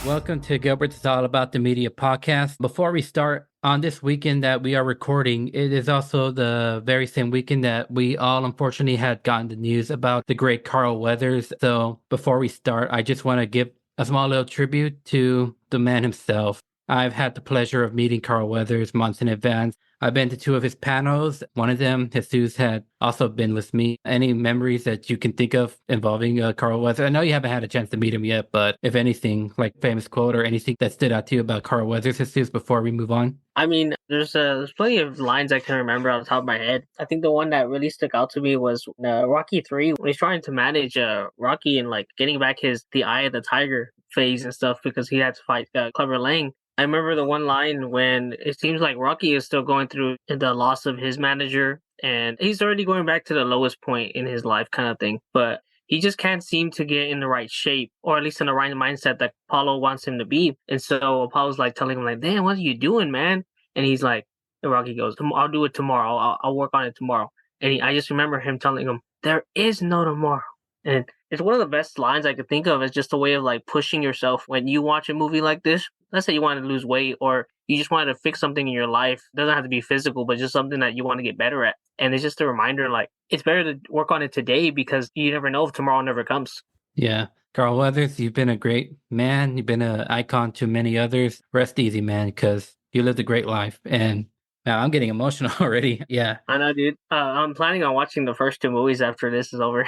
Welcome to Gilbert. It's all about the media podcast. Before we start, on this weekend that we are recording, it is also the very same weekend that we all unfortunately had gotten the news about the great Carl Weathers. So before we start, I just want to give a small little tribute to the man himself. I've had the pleasure of meeting Carl Weathers months in advance. I've been to two of his panels. One of them, Jesus, had also been with me. Any memories that you can think of involving Carl Weathers? I know you haven't had a chance to meet him yet, but if anything, like famous quote or anything that stood out to you about Carl Weathers, Jesus, before we move on? I mean, there's plenty of lines I can remember on the top of my head. I think the one that really stuck out to me was Rocky 3 when he's trying to manage Rocky and like getting back his the eye of the tiger phase and stuff because he had to fight Clever Lang. I remember the one line when it seems like Rocky is still going through the loss of his manager and he's already going back to the lowest point in his life kind of thing. But he just can't seem to get in the right shape or at least in the right mindset that Apollo wants him to be. And so Apollo's like telling him like, damn, what are you doing, man? And he's like, and Rocky goes, I'll do it tomorrow. I'll work on it tomorrow. And I just remember him telling him, there is no tomorrow. And it's one of the best lines I could think of as just a way of like pushing yourself when you watch a movie like this. Let's say you want to lose weight or you just wanted to fix something in your life. It doesn't have to be physical, but just something that you want to get better at. And it's just a reminder like it's better to work on it today because you never know if tomorrow never comes. Yeah. Carl Weathers, you've been a great man. You've been an icon to many others. Rest easy, man, because you lived a great life. And now I'm getting emotional already. Yeah. I know, dude. I'm planning on watching the first two movies after this is over.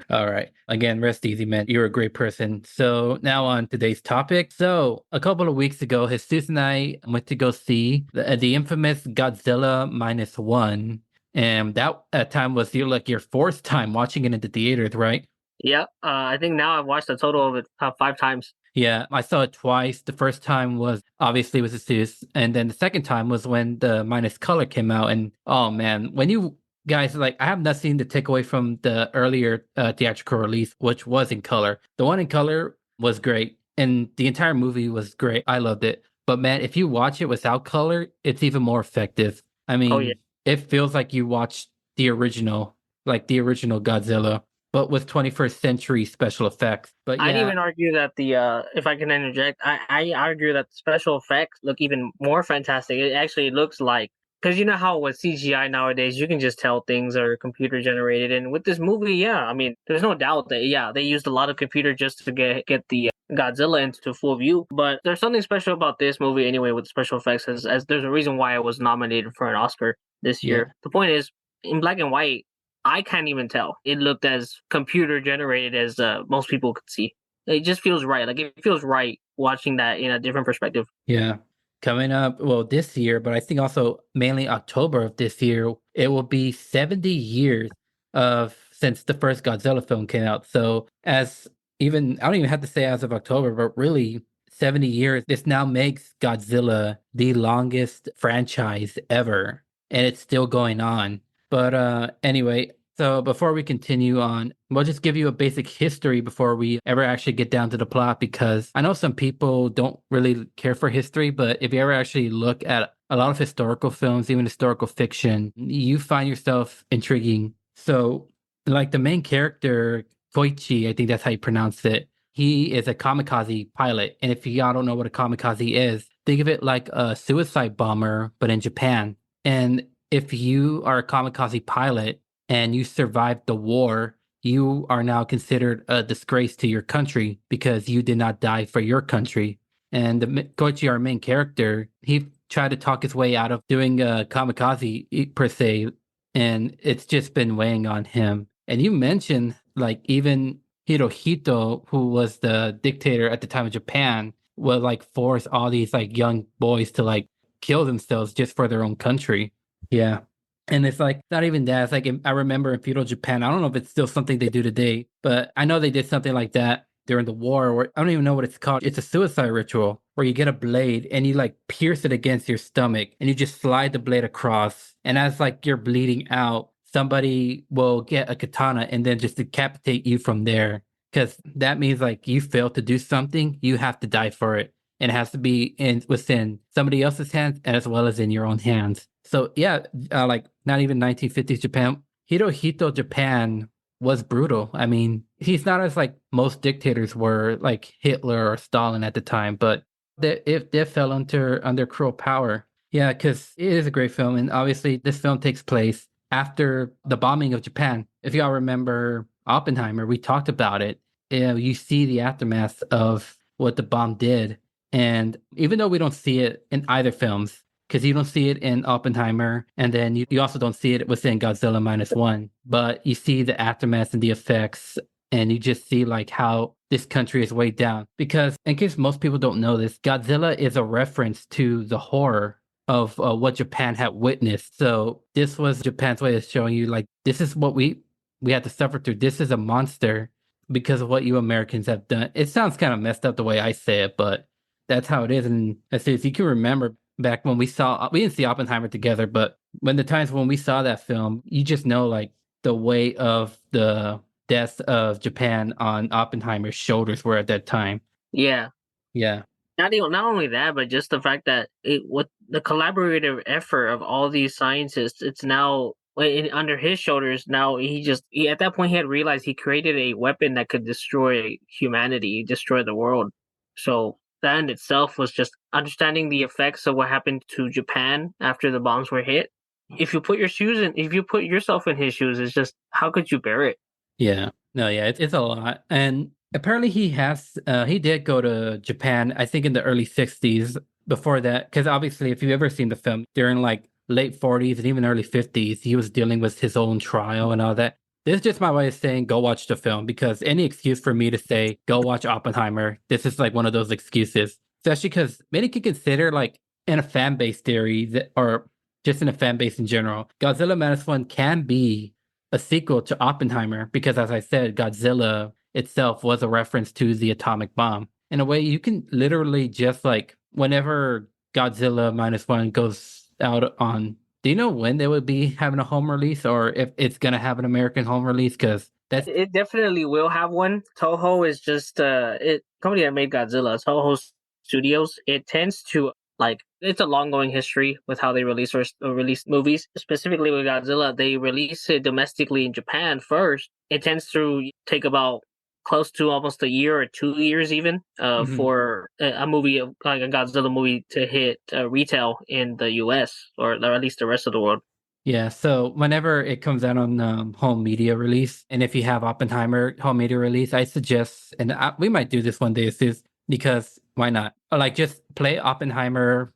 All right. Again, rest easy, man. You're a great person. So now on today's topic. So a couple of weeks ago, Jesus and I went to go see the infamous Godzilla Minus One. And that at time was your fourth time watching it in the theaters, right? Yeah, I think now I've watched a total of it 5 times. Yeah, I saw it twice. The first time was obviously with Asus, and then the second time was when the Minus Color came out. And oh man, when you guys like, I have nothing to take away from the earlier theatrical release, which was in color. The one in color was great, and the entire movie was great. I loved it. But man, if you watch it without color, it's even more effective. I Oh yeah, mean, it feels like you watched the original Godzilla, but with 21st century special effects. But I'd yeah, even argue that if I can interject, I argue that the special effects look even more fantastic. It actually looks like because you know how with CGI nowadays you can just tell things are computer generated, and with this movie, yeah, I mean, there's no doubt that yeah they used a lot of computer just to get the Godzilla into full view. But there's something special about this movie anyway with special effects, as there's a reason why it was nominated for an Oscar this yeah. year. The point is, in black and white, I can't even tell. It looked as computer generated as most people could see. It just feels right. Like it feels right watching that in a different perspective. Yeah. Coming up, well, this year, but I think also mainly October of this year, it will be 70 years of since the first Godzilla film came out. So as even I don't even have to say as of October, but really 70 years, this now makes Godzilla the longest franchise ever. And it's still going on. But anyway, so before we continue on, we'll just give you a basic history before we ever actually get down to the plot, because I know some people don't really care for history, but if you ever actually look at a lot of historical films, even historical fiction, you find yourself intriguing. So, like the main character, Koichi, I think that's how you pronounce it. He is a kamikaze pilot. And if y'all don't know what a kamikaze is, think of it like a suicide bomber, but in Japan. And if you are a kamikaze pilot and you survived the war, you are now considered a disgrace to your country because you did not die for your country. And Koichi, our main character, he tried to talk his way out of doing a kamikaze per se, and it's just been weighing on him. And you mentioned like even Hirohito, who was the dictator at the time of Japan, would like force all these like young boys to like kill themselves just for their own country. Yeah. And it's like not even that. It's like I remember in feudal Japan. I don't know if it's still something they do today, but I know they did something like that during the war. Where I don't even know what it's called. It's a suicide ritual where you get a blade and you like pierce it against your stomach and you just slide the blade across. And as like you're bleeding out, somebody will get a katana and then just decapitate you from there. Because that means like you failed to do something, you have to die for it. And it has to be in within somebody else's hands as well as in your own hands. So yeah, like not even 1950s Japan. Hirohito Japan was brutal. I mean, he's not as like most dictators were, like Hitler or Stalin at the time, but they fell under cruel power. Yeah, because it is a great film, and obviously this film takes place after the bombing of Japan. If y'all remember Oppenheimer, we talked about it. You see the aftermath of what the bomb did, and even though we don't see it in either films, because you don't see it in Oppenheimer, and then you also don't see it within Godzilla Minus One, but you see the aftermath and the effects, and you just see like how this country is weighed down. Because in case most people don't know this, Godzilla is a reference to the horror of what Japan had witnessed. So this was Japan's way of showing you like this is what we had to suffer through. This is a monster because of what you Americans have done. It sounds kind of messed up the way I say it, but that's how it is. And as soon as you can remember back when we didn't see Oppenheimer together, but when the times when we saw that film, you just know like the weight of the death of Japan on Oppenheimer's shoulders were at that time. Yeah. Yeah. Not only that, but just the fact that it with the collaborative effort of all these scientists, it's now under his shoulders. Now at that point he had realized he created a weapon that could destroy humanity, destroy the world. So that in itself was just understanding the effects of what happened to Japan after the bombs were hit. If you put yourself in his shoes, it's just how could you bear it? Yeah. No, yeah, it's a lot. And apparently he did go to Japan, I think in the early 60s before that, because obviously if you've ever seen the film during like late 40s and even early 50s, he was dealing with his own trial and all that. This is just my way of saying go watch the film because any excuse for me to say go watch Oppenheimer, this is like one of those excuses. Especially because many could consider like in a fan base theory that or just in a fan base in general, Godzilla Minus One can be a sequel to Oppenheimer because, as I said, Godzilla itself was a reference to the atomic bomb. In a way, you can literally just like whenever Godzilla Minus One goes out on. Do you know when they would be having a home release, or if it's gonna have an American home release? Because that's It definitely will have one. Toho is just it company that made Godzilla. Toho Studios. It tends to like it's a long going history with how they release movies. Specifically with Godzilla, they release it domestically in Japan first. It tends to take about close to almost a year or 2 years even mhm. for a movie like a Godzilla movie to hit retail in the U.S. or at least the rest of the world. Yeah, so whenever it comes out on home media release, and if you have Oppenheimer home media release, I suggest, and we might do this one day, Sis, because why not? Like just play Oppenheimer,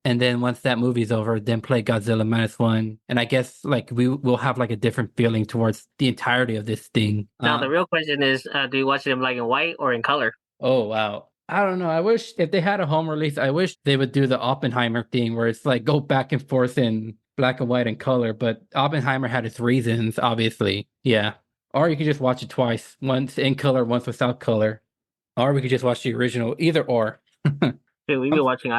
and then once that movie's over, then play Godzilla Minus One, and I guess like we will have like a different feeling towards the entirety of this thing. Now the real question is, do you watch it in black and white or in color? Oh wow. I don't know. I wish if they had a home release, I wish they would do the Oppenheimer thing where it's like go back and forth in black and white and color, but Oppenheimer had its reasons, obviously. Yeah. Or you could just watch it twice, once in color, once without color. Or we could just watch the original. Either or. Dude, we be I'm watching.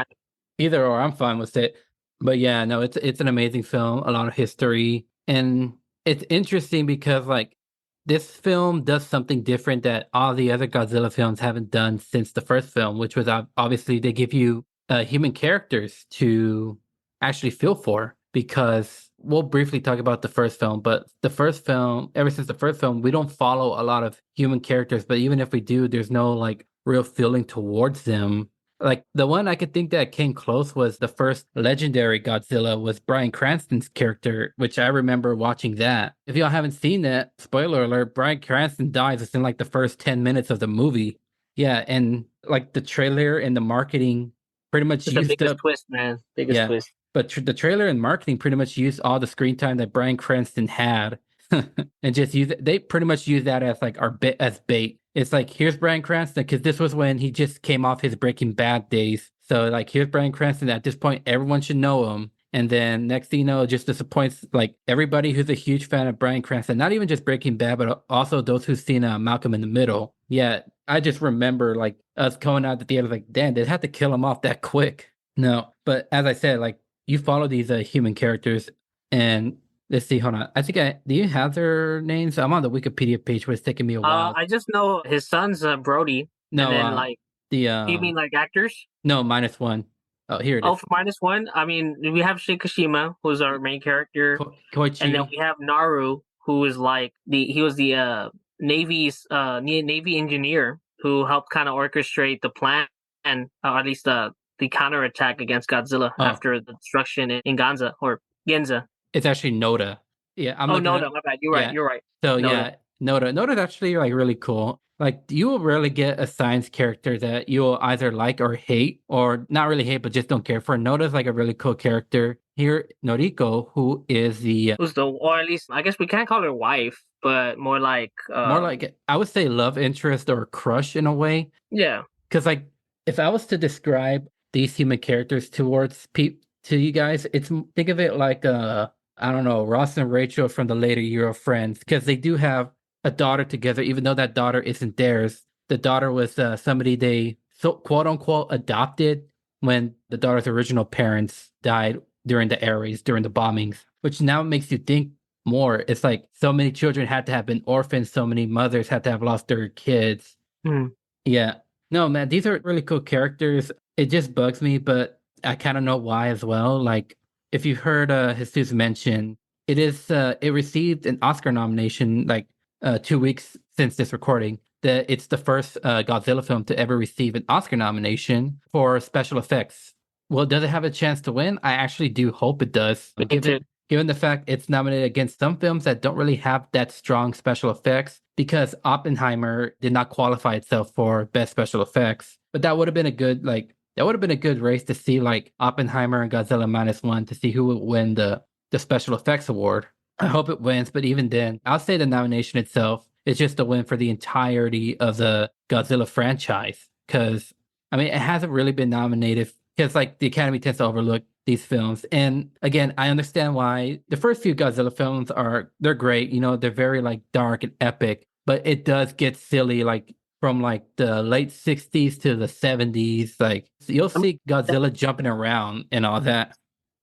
Either or, I'm fine with it. But yeah, no, it's an amazing film, a lot of history, and it's interesting because like this film does something different that all the other Godzilla films haven't done since the first film, which was obviously they give you human characters to actually feel for. Because we'll briefly talk about the first film, but the first film, ever since the first film, we don't follow a lot of human characters. But even if we do, there's no like real feeling towards them like the one I could think that came close was the first legendary Godzilla was Bryan Cranston's character, which I remember watching that. If y'all haven't seen that, spoiler alert, Bryan Cranston dies within like the first 10 minutes of the movie. Yeah, and like the trailer and the marketing pretty much It's the used biggest up twist, man. Biggest yeah. twist. But the trailer and marketing pretty much used all the screen time that Bryan Cranston had and just use it. They pretty much use that as like our bit as bait. It's like here's Bryan Cranston because this was when he just came off his Breaking Bad days. So like here's Bryan Cranston. At this point, everyone should know him. And then next thing you know, it just disappoints like everybody who's a huge fan of Bryan Cranston. Not even just Breaking Bad, but also those who've seen Malcolm in the Middle. Yeah, I just remember like us going out the theater like, damn, they had to kill him off that quick. No, but as I said, like you follow these human characters, and let's see, hold on. I think I do you have their names? I'm on the Wikipedia page, but it's taking me a while. I just know his son's Brody, and No, then like, the do you mean like actors? no minus one. Oh, here it Oh, is. for minus one, I mean we have Shikishima, who's our main character, and then Koichi. we have Naru, who is like he was the Navy's Navy engineer who helped kind of orchestrate the plan, or at least the counterattack against Godzilla Oh, after the destruction in Ganza or Genza. it's actually Noda. Yeah, I'm Oh, looking at Noda, my bad. You're right. yeah. You're right. So Noda. yeah, Noda's actually like really cool. Like you will rarely get a science character that you will either like or hate, or not really hate, but just don't care for. Noda's like a really cool character. Here, Noriko, who is the Who's the, or at least I guess we can't call her wife, but more like more like I would say love interest or crush in a way. yeah. Because like if I was to describe these human characters towards to you guys, think of it like I don't know, Ross and Rachel from the later year of Friends, because they do have a daughter together, even though that daughter isn't theirs. The daughter was somebody they so quote unquote adopted when the daughter's original parents died during the air raids, during the bombings, which now makes you think more. It's like so many children had to have been orphans, so many mothers had to have lost their kids. Hmm. Yeah. No, man, these are really cool characters. It just bugs me, but I kind of know why as well. Like, if you've heard Jesus mention, it received an Oscar nomination like 2 weeks since this recording. That it's the first Godzilla film to ever receive an Oscar nomination for special effects. Well, does it have a chance to win? I actually do hope it does. Me too. Given the fact it's nominated against some films that don't really have that strong special effects, because Oppenheimer did not qualify itself for best special effects. But that would have been a good that would have been a good race to see like Oppenheimer and Godzilla Minus One to see who would win the special effects award. I hope it wins, but even then, I'll say the nomination itself is just a win for the entirety of the Godzilla franchise. Because I mean, it hasn't really been nominated because like the Academy tends to overlook these films. And again, I understand why the first few Godzilla films they're great, they're very like dark and epic, but it does get silly like from like the late 60s to the 70s. Like you'll I mean, see Godzilla jumping around and all that.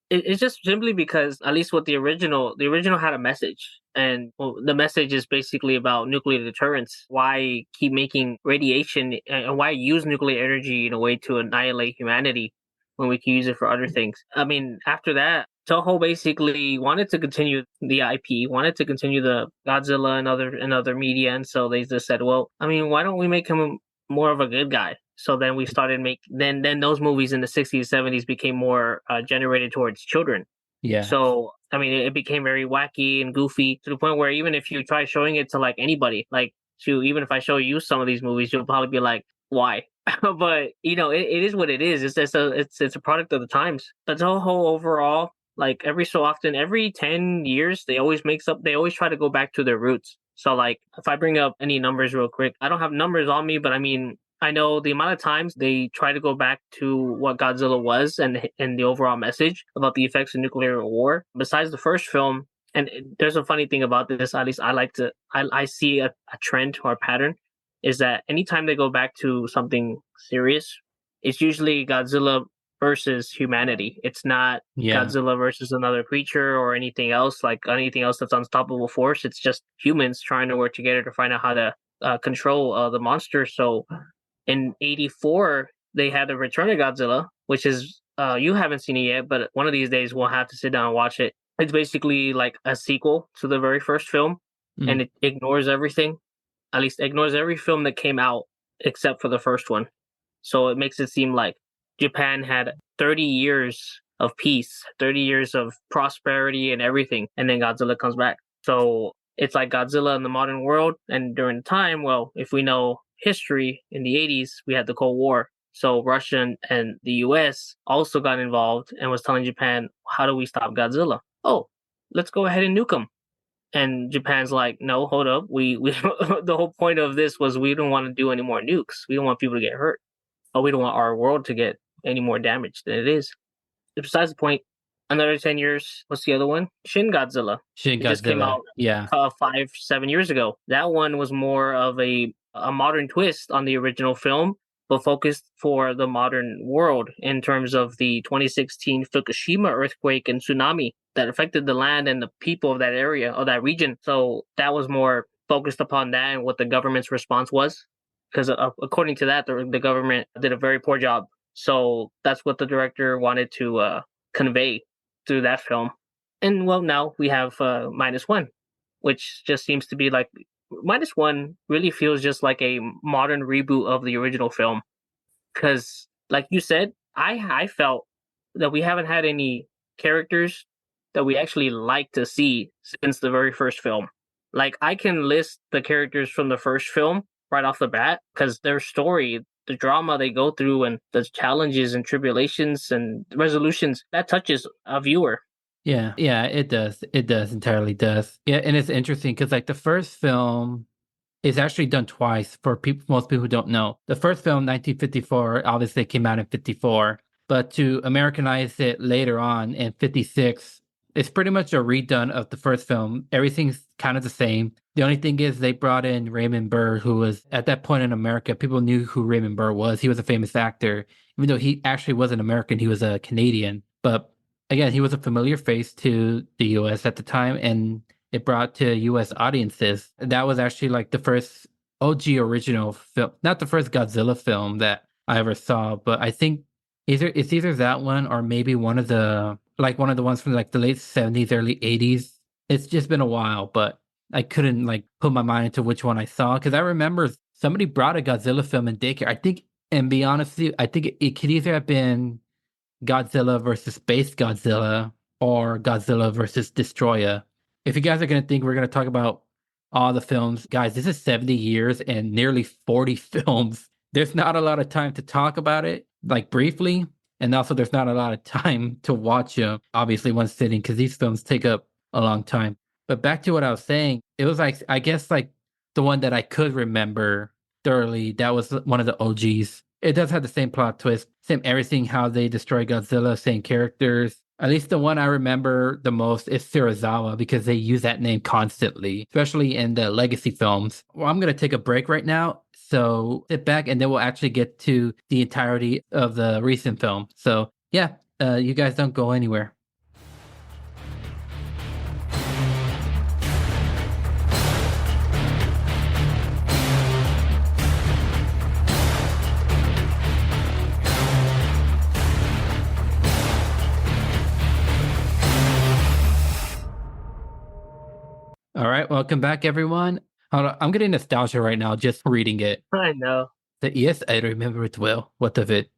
it's just simply because at least with the original had a message, and well, the message is basically about nuclear deterrence. Why keep making radiation, and why use nuclear energy in a way to annihilate humanity when we can use it for other things? I mean, after that, Toho basically wanted to continue the IP, wanted to continue the Godzilla and other media, and so they just said, well, I mean, why don't we make him more of a good guy? So then we started make then those movies in the 60s 70s became more generated towards children. Yeah. So I mean it became very wacky and goofy to the point where even if you try showing it to like anybody, like to even if I show you some of these movies, you'll probably be like, why? But it is what it is. It's a product of the times. But the whole overall, like every so often, every 10 years, they always try to go back to their roots. So like if I bring up any numbers real quick, I don't have numbers on me, but I mean I know the amount of times they try to go back to what Godzilla was and the overall message about the effects of nuclear war. Besides the first film, and there's a funny thing about this. At least I like to I see a trend or a pattern is that anytime they go back to something serious, it's usually Godzilla versus humanity. It's not Yeah. Godzilla versus another creature or anything else like anything else that's unstoppable force. It's just humans trying to work together to find out how to control the monster. So in '84, they had the Return of Godzilla, which is you haven't seen it yet, but one of these days we'll have to sit down and watch it. It's basically like a sequel to the very first film, Mm. and it ignores everything. At least ignores every film that came out except for the first one. So it makes it seem like Japan had 30 years of peace, 30 years of prosperity and everything, and then Godzilla comes back. So it's like Godzilla in the modern world, and during the time, well, if we know history in the 80s, we had the Cold War. So Russia and the US also got involved and was telling Japan, how do we stop Godzilla? Oh, let's go ahead and nuke him. And Japan's like, no, hold up. We the whole point of this was we don't want to do any more nukes. We don't want people to get hurt. Or we don't want our world to get any more damage than it is. Besides the point, another 10 years. What's the other one? Shin Godzilla. Shin It just came Godzilla. out Yeah. 5, 7 years ago. That one was more of a modern twist on the original film, but focused for the modern world in terms of the 2016 Fukushima earthquake and tsunami that affected the land and the people of that area or that region. So that was more focused upon that and what the government's response was. Because according to that, the government did a very poor job. So that's what the director wanted to convey through that film. And well, now we have Minus One. which just seems to be like Minus One really feels just like a modern reboot of the original film. Because, like you said, I felt that we haven't had any characters that we actually like to see since the very first film. Like I can list the characters from the first film right off the bat because their story, the drama they go through, and the challenges and tribulations and resolutions that touches a viewer. Yeah, yeah, it does. It does, entirely does. Yeah, and it's interesting because like the first film is actually done twice for people, most people who don't know. The first film, 1954, obviously came out in 54, but to Americanize it later on in 56, it's pretty much a redone of the first film. Everything's kind of the same. The only thing is they brought in Raymond Burr, who was at that point in America, people knew who Raymond Burr was. He was a famous actor, even though he actually wasn't American, he was a Canadian. But again, he was a familiar face to the US at the time, and it brought to US audiences. That was actually like the first OG original film, not the first Godzilla film that I ever saw, but I think it's either that one or maybe one of the ones from like the late 70s, early 80s. It's just been a while, but I couldn't like put my mind into which one I saw because I remember somebody brought a Godzilla film in daycare. I think, and be honest with you, I think it could either have been Godzilla versus Space Godzilla or Godzilla versus Destroyer. If you guys are going to think we're going to talk about all the films, guys, this is 70 years and nearly 40 films. There's not a lot of time to talk about it, like briefly. And also, there's not a lot of time to watch them, obviously, one sitting, because these films take up a long time. But back to what I was saying, it was like, I guess, like the one that I could remember thoroughly, that was one of the OGs. It does have the same plot twist, same everything, how they destroy Godzilla, same characters. At least the one I remember the most is Serizawa because they use that name constantly, especially in the legacy films. Well, I'm going to take a break right now. So sit back and then we'll actually get to the entirety of the recent film. So, yeah, you guys don't go anywhere. All right, welcome back, everyone. Hold on, I'm getting nostalgia right now just reading it. I know. Yes, I remember it well. What of it?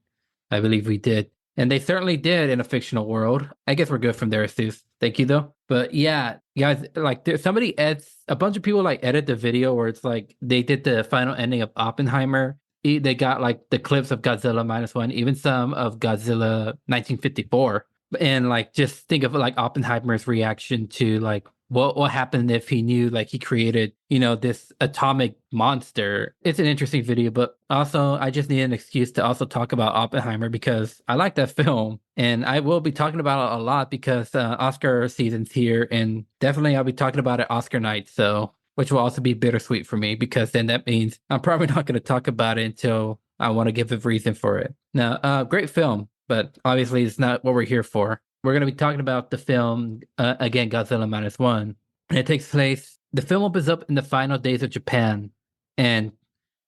I believe we did. And they certainly did in a fictional world. I guess we're good from there, Seuss. Thank you, though. But yeah, guys, like somebody edits, a bunch of people like edit the video where it's like they did the final ending of Oppenheimer. They got like the clips of Godzilla Minus One, even some of Godzilla 1954. And like just think of like Oppenheimer's reaction to like what happened if he knew like he created, this atomic monster. It's an interesting video, but also I just need an excuse to also talk about Oppenheimer because I like that film and I will be talking about it a lot because Oscar season's here and definitely I'll be talking about it Oscar night. So, which will also be bittersweet for me because then that means I'm probably not going to talk about it until I want to give a reason for it. Now, great film, but obviously it's not what we're here for. We're going to be talking about the film, again, Godzilla Minus One. And it takes place, the film opens up in the final days of Japan. And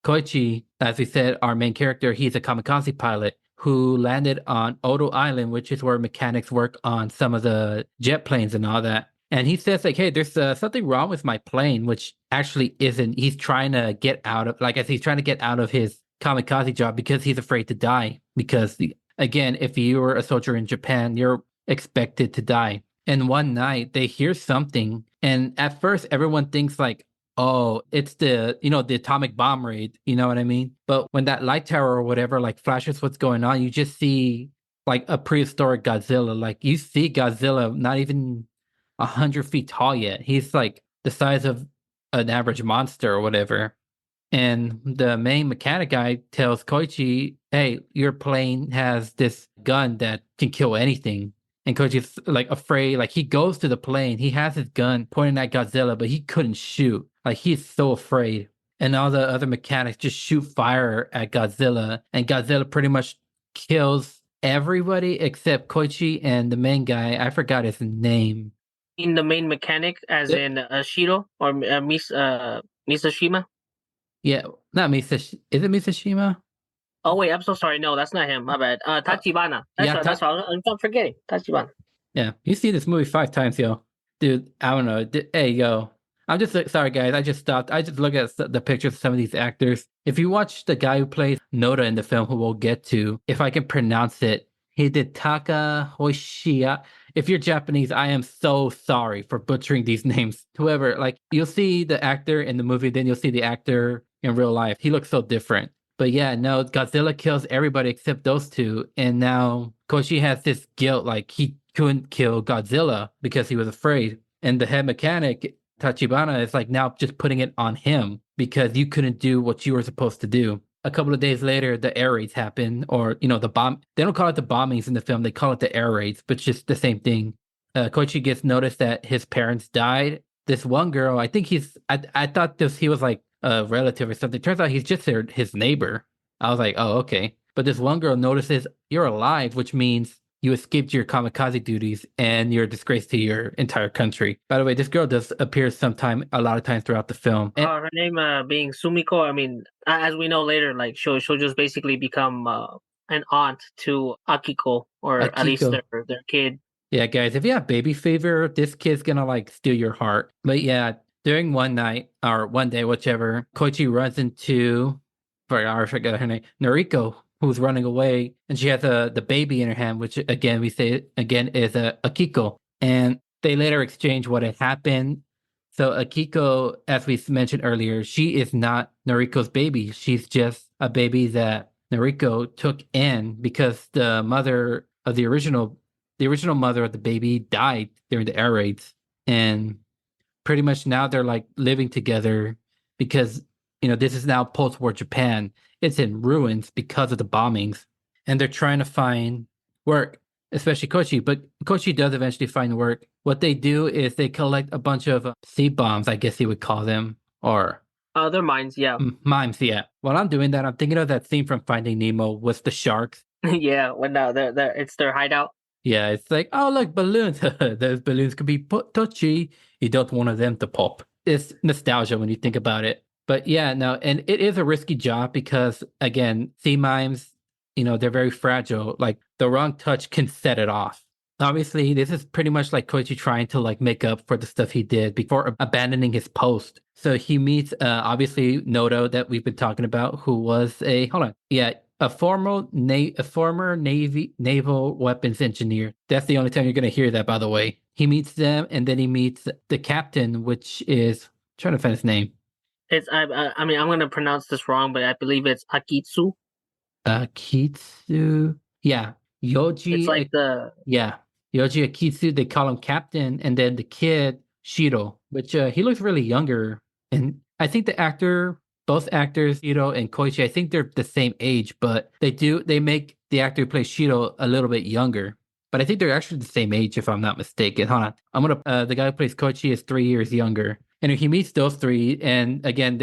Koichi, as we said, our main character, he's a kamikaze pilot who landed on Odo Island, which is where mechanics work on some of the jet planes and all that. And he says, like, hey, there's something wrong with my plane, which actually isn't. He's trying to get out of, like, as he's trying to get out of his kamikaze job because he's afraid to die. Because, again, if you were a soldier in Japan, you're expected to die. And one night they hear something, and at first everyone thinks like, oh, it's the atomic bomb raid, you know what I mean? But when that light tower or whatever like flashes what's going on, you just see like a prehistoric Godzilla. Like you see Godzilla not even 100 feet tall yet. He's like the size of an average monster or whatever. And the main mechanic guy tells Koichi, hey, your plane has this gun that can kill anything. And Koichi's like afraid, like he goes to the plane, he has his gun pointing at Godzilla, but he couldn't shoot. Like he's so afraid. And all the other mechanics just shoot fire at Godzilla, and Godzilla pretty much kills everybody except Koichi and the main guy. I forgot his name. In the main mechanic, as in Shiro or Misashima. Yeah, not Misa. Is it Misashima? Oh wait, I'm so sorry. No, that's not him. My bad. Tachibana. That's yeah, right. That's what I'm forgetting. Tachibana. Yeah, you see this movie 5 times, yo. Dude, I don't know. Hey, yo. I'm just sorry, guys. I just stopped. I just look at the pictures of some of these actors. If you watch the guy who plays Noda in the film, who we'll get to, if I can pronounce it, Hidetaka Hoshia. If you're Japanese, I am so sorry for butchering these names. Whoever, like, you'll see the actor in the movie, then you'll see the actor in real life. He looks so different. But yeah, no, Godzilla kills everybody except those two. And now Koshi has this guilt, like he couldn't kill Godzilla because he was afraid. And the head mechanic, Tachibana, is like now just putting it on him because you couldn't do what you were supposed to do. A couple of days later, the air raids happen, or the bomb. They don't call it the bombings in the film; they call it the air raids, but it's just the same thing. Koichi gets noticed that his parents died. This one girl, I think I thought he was like a relative or something. Turns out he's just his neighbor. I was like, oh, okay. But this one girl notices you're alive, which means you escaped your kamikaze duties and you're a disgrace to your entire country. By the way, this girl does appear a lot of times throughout the film. And Her name being Sumiko. I mean, as we know later, like she'll just basically become an aunt to Akiko, or at least Akiko. their kid. Yeah, guys, if you have baby fever, this kid's gonna like steal your heart. But yeah, during one night or one day, whichever, Koichi runs into, sorry, I forgot her name, Noriko, who's running away, and she has the baby in her hand, which again we say again is a Akiko. And they later exchange what had happened. So Akiko, as we mentioned earlier, she is not Noriko's baby. She's just a baby that Noriko took in because the original mother of the baby died during the air raids, and pretty much now they're like living together because this is now post-war Japan. It's in ruins because of the bombings, and they're trying to find work, especially Kochi. But Kochi does eventually find work. What they do is they collect a bunch of seed bombs, I guess you would call them, or Their minds, yeah. mimes. Yeah. While I'm doing that, I'm thinking of that scene from Finding Nemo with the sharks. Yeah, when it's their hideout. Yeah, it's like, oh, look, balloons. Those balloons could be touchy. You don't want them to pop. It's nostalgia when you think about it. But yeah, no, and it is a risky job because, again, sea mimes, they're very fragile. Like the wrong touch can set it off. Obviously, this is pretty much like Koichi trying to like make up for the stuff he did before abandoning his post. So he meets obviously Noto that we've been talking about, who was hold on, yeah, a former Navy naval weapons engineer. That's the only time you're going to hear that, by the way. He meets them, and then he meets the captain, which is trying to find his name. It's I mean, I'm gonna pronounce this wrong, but I believe it's Akitsu. Kitsu. Yeah, It's like Yoji. Yeah, Yoji Akitsu. They call him captain, and then the kid Shiro, which he looks really younger, and I think both actors, Shiro and Koichi, I think they're the same age, but they make the actor who plays Shiro a little bit younger. But I think they're actually the same age, if I'm not mistaken. Hold on, the guy who plays Koichi is 3 years younger. And he meets those three, and again,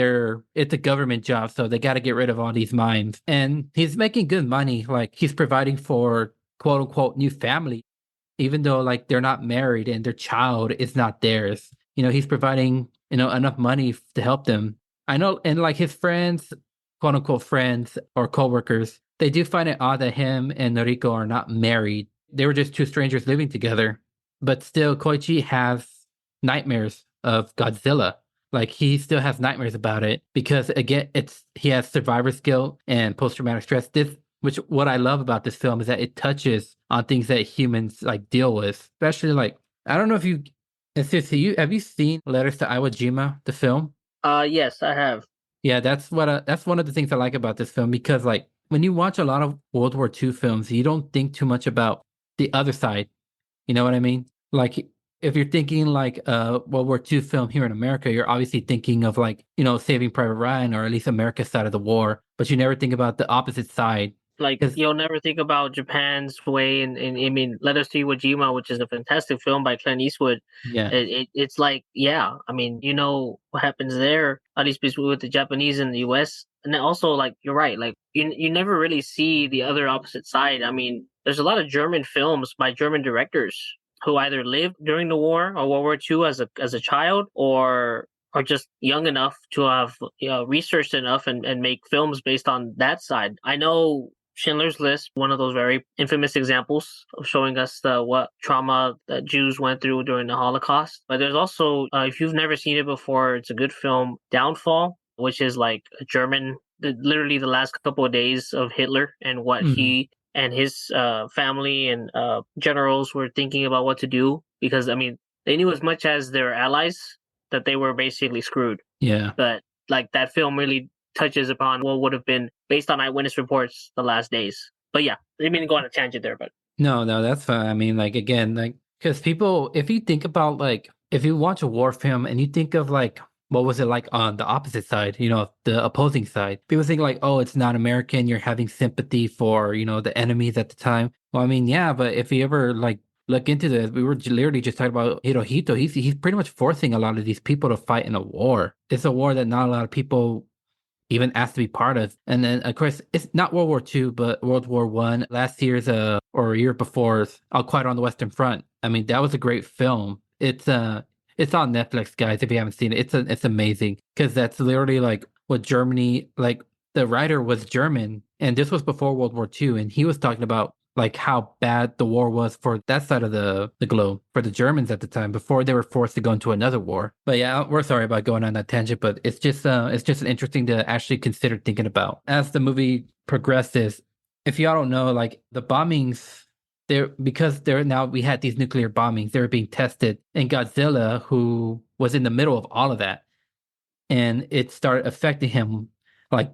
it's a government job, so they got to get rid of all these mines. And he's making good money, like he's providing for quote unquote new family, even though like they're not married and their child is not theirs. He's providing enough money to help them. I know, and like his friends, quote unquote friends or coworkers, they do find it odd that him and Noriko are not married. They were just two strangers living together. But still, Koichi has nightmares of Godzilla. Like he still has nightmares about it because again, he has survivor's guilt and post traumatic stress. Which what I love about this film is that it touches on things that humans like deal with, especially like I don't know if you, have you seen Letters to Iwo Jima, the film? Yes, I have. Yeah, that's one of the things I like about this film because like when you watch a lot of World War II films, you don't think too much about the other side. You know what I mean? Like if you're thinking like World War II film here in America, you're obviously thinking of like, Saving Private Ryan or at least America's side of the war, but you never think about the opposite side. Like Because you'll never think about Japan's way, and I mean, Let Us to Iwo Jima, which is a fantastic film by Clint Eastwood. yeah, It's like, yeah, I mean, you know what happens there, at least with the Japanese and the U.S. And then also, like, you're right, like you never really see the other opposite side. I mean, there's a lot of German films by German directors who either lived during the war or World War II as a child, or are just young enough to have researched enough and make films based on that side. I know Schindler's List, one of those very infamous examples of showing us what trauma that Jews went through during the Holocaust. But there's also, if you've never seen it before, it's a good film, Downfall, which is like a German, literally the last couple of days of Hitler and what Mhm. he and his family and generals were thinking about what to do. Because, I mean, they knew as much as their allies that they were basically screwed. Yeah. But like that film really touches upon what would have been based on eyewitness reports the last days. But yeah, I didn't mean to go on a tangent there, but No, no, that's fine. I mean, like again, like because people, if you think about like if you watch a war film and you think of like what was it like on the opposite side, the opposing side, people think like, oh, it's not American. You're having sympathy for the enemies at the time. Well, I mean, yeah, but if you ever like look into this, we were literally just talking about Hirohito. He's pretty much forcing a lot of these people to fight in a war. It's a war that not a lot of people even asked to be part of. And then, of course, it's not World War II, but World War One. Last year's or a year before's All Quiet on the Western Front. I mean, that was a great film. It's on Netflix, guys. If you haven't seen it, it's amazing because that's literally like what Germany like. The writer was German, and this was before World War II, and he was talking about like how bad the war was for that side of the globe for the Germans at the time before they were forced to go into another war. But yeah, we're sorry about going on that tangent, but it's just interesting to actually consider thinking about as the movie progresses. If y'all don't know, like the bombings there because there now we had these nuclear bombings, they were being tested, and Godzilla, who was in the middle of all of that, and it started affecting him like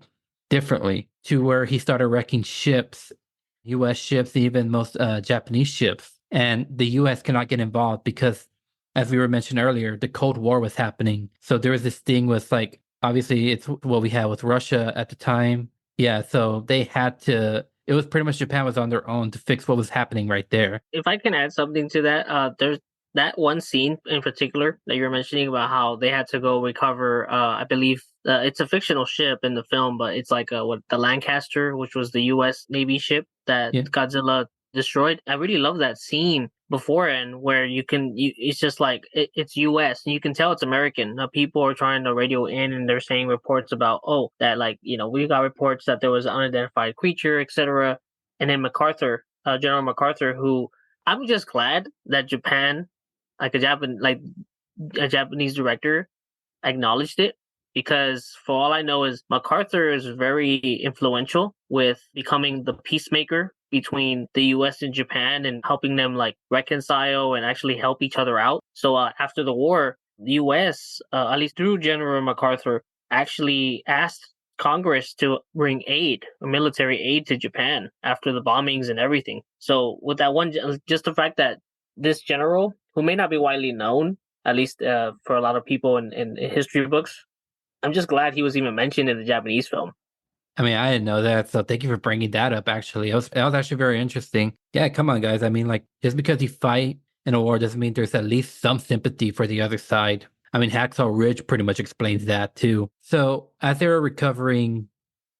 differently to where he started wrecking ships, US ships, even most Japanese ships. And the US cannot get involved because, as we were mentioned earlier, the Cold War was happening. So there was this thing with like, obviously, it's what we had with Russia at the time. Yeah. So they had to, it was pretty much Japan was on their own to fix what was happening right there. if I can add something to that, there's that one scene in particular that you're mentioning about how they had to go recover. I believe it's a fictional ship in the film, but it's like what the Lancaster, which was the U.S. Navy ship that Yeah. Godzilla destroyed. I really love that scene beforehand where it's just like it's U.S. and you can tell it's American. People are trying to radio in and they're saying reports about that like we got reports that there was an unidentified creature, etc. And then General MacArthur, who I'm just glad that Japan, like a Japanese director, acknowledged it because for all I know is MacArthur is very influential with becoming the peacemaker between the US and Japan and helping them like reconcile and actually help each other out. So after the war, the US, at least through General MacArthur, actually asked Congress to bring aid, military aid to Japan after the bombings and everything. So with that one, just the fact that this general, who may not be widely known, at least for a lot of people in history books. I'm just glad he was even mentioned in the Japanese film. I mean, I didn't know that, so thank you for bringing that up. Actually, that was actually very interesting. Yeah, come on, guys. I mean, like just because you fight in a war doesn't mean there's at least some sympathy for the other side. I mean, Hacksaw Ridge pretty much explains that too. So as they were recovering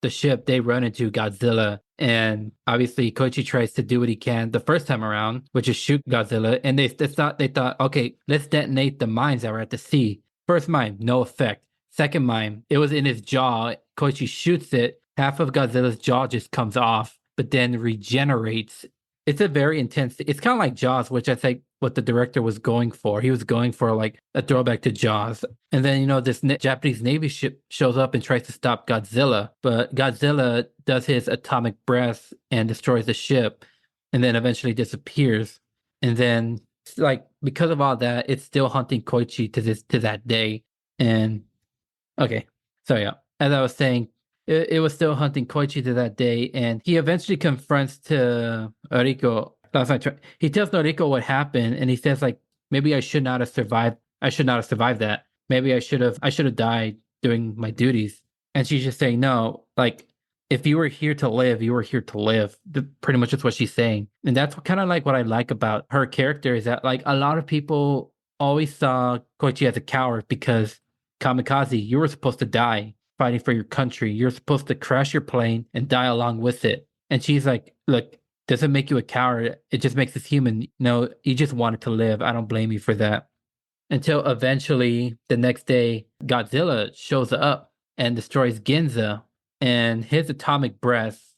the ship, they run into Godzilla, and obviously Koichi tries to do what he can the first time around, which is shoot Godzilla. And they thought, okay, let's detonate the mines that were at the sea. First mine, no effect. Second mine, it was in his jaw. Koichi shoots it. Half of Godzilla's jaw just comes off, but then regenerates. It's a very intense. It's kind of like Jaws, which I think what the director was going for. He was going for like a throwback to Jaws. And then this Japanese Navy ship shows up and tries to stop Godzilla, but Godzilla does his atomic breath and destroys the ship, and then eventually disappears. And then like because of all that, it's still hunting Koichi to that day. And okay. So yeah, as I was saying, it was still hunting Koichi to that day, and he eventually confronts to Noriko. He tells Noriko what happened, and he says like, maybe I should not have survived. I should not have survived that. Maybe I should have died doing my duties. And she's just saying, no, like if you were here to live, you were here to live. Pretty much is what she's saying, and that's kind of like what I like about her character is that like a lot of people always saw Koichi as a coward because kamikaze, you were supposed to die fighting for your country. You're supposed to crash your plane and die along with it. And she's like, look, doesn't make you a coward. It just makes us human. No, you just wanted to live. I don't blame you for that. Until eventually the next day, Godzilla shows up and destroys Ginza and his atomic breath.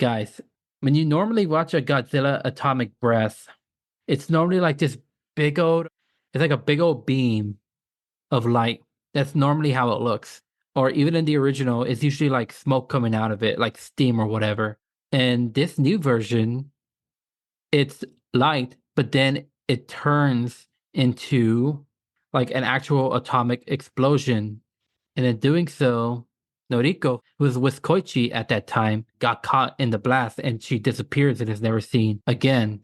Guys, when you normally watch a Godzilla atomic breath, it's normally like this big old, it's like a big old beam of light. That's normally how it looks. Or even in the original, it's usually like smoke coming out of it, like steam or whatever. And this new version, it's light, but then it turns into like an actual atomic explosion. And in doing so, Noriko, who was with Koichi at that time, got caught in the blast and she disappears and is never seen again.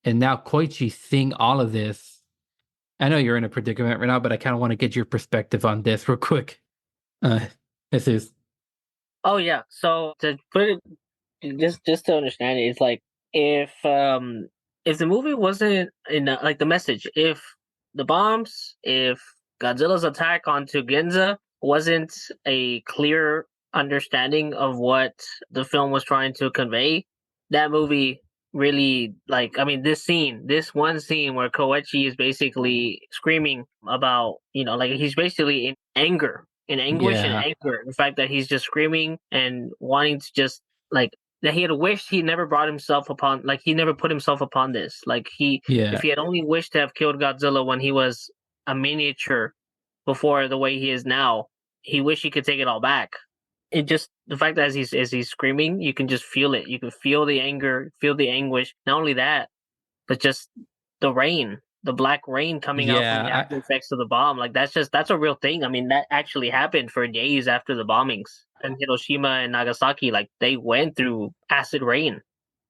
And now Koichi's seeing all of this. I know you're in a predicament right now, but I kind of want to get your perspective on this real quick. Uh, this is, Oh yeah. So to put it just to understand it, it's like if if the movie wasn't in like the message, if Godzilla's attack onto Ginza wasn't a clear understanding of what the film was trying to convey, that movie really, like, I mean, this one scene where Koichi is basically screaming about, like he's basically in anger, in anguish and yeah, anger, the fact that he's just screaming and wanting to just, like, that he had wished he never brought himself upon, like he never put himself upon this. Like if yeah, he had only wished to have killed Godzilla when he was a miniature before the way he is now, he wished he could take it all back. It just, the fact that as he's screaming, you can just feel it. You can feel the anger, feel the anguish. Not only that, but just the rain, the black rain coming out from the yeah. after effects of the bomb. Like that's a real thing. I mean, that actually happened for days after the bombings in Hiroshima and Nagasaki. Like they went through acid rain.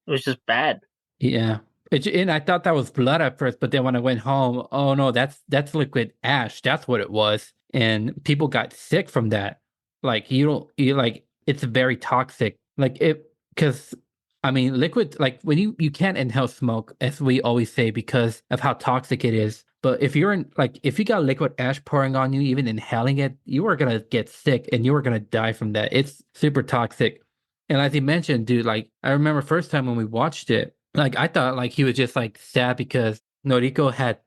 It was just bad. Yeah. And I thought that was blood at first, but then when I went home, oh no, that's liquid ash. That's what it was. And people got sick from that. Like you like it's very toxic. Like it because I mean liquid like when you can't inhale smoke, as we always say, because of how toxic it is. But if you're in like if you got liquid ash pouring on you, even inhaling it, you are gonna get sick and you are gonna die from that. It's super toxic. And as you mentioned, dude, like I remember first time when we watched it, like I thought like he was just like sad because Noriko had,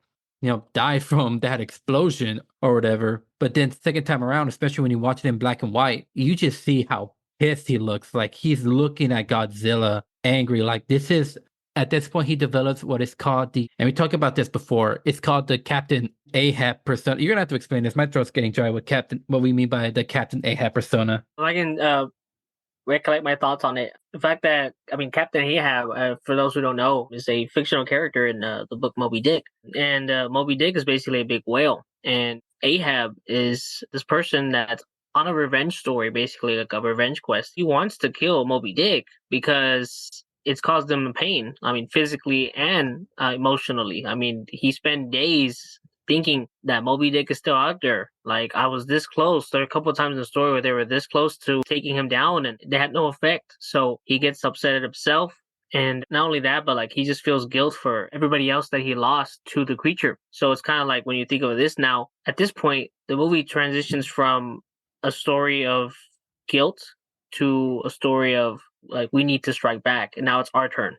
died from that explosion or whatever. But then second time around, especially when you watch it in black and white, you just see how pissed he looks. Like he's looking at Godzilla angry. Like this is at this point he develops what is called the and we talked about this before. It's called the Captain Ahab persona. You're gonna have to explain this. My throat's getting dry with Captain what we mean by the Captain Ahab persona. If I can recollect my thoughts on it. The fact that, I mean, Captain Ahab, for those who don't know, is a fictional character in the book Moby Dick, and Moby Dick is basically a big whale, and Ahab is this person that's on a revenge story, basically like a revenge quest. He wants to kill Moby Dick because it's caused him pain. I mean, physically and emotionally. I mean, he spent days thinking that Moby Dick is still out there. Like I was this close. There are a couple of times in the story where they were this close to taking him down and they had no effect. So he gets upset at himself. And not only that, but like he just feels guilt for everybody else that he lost to the creature. So it's kind of like when you think of this now, at this point, the movie transitions from a story of guilt to a story of like we need to strike back. And now it's our turn.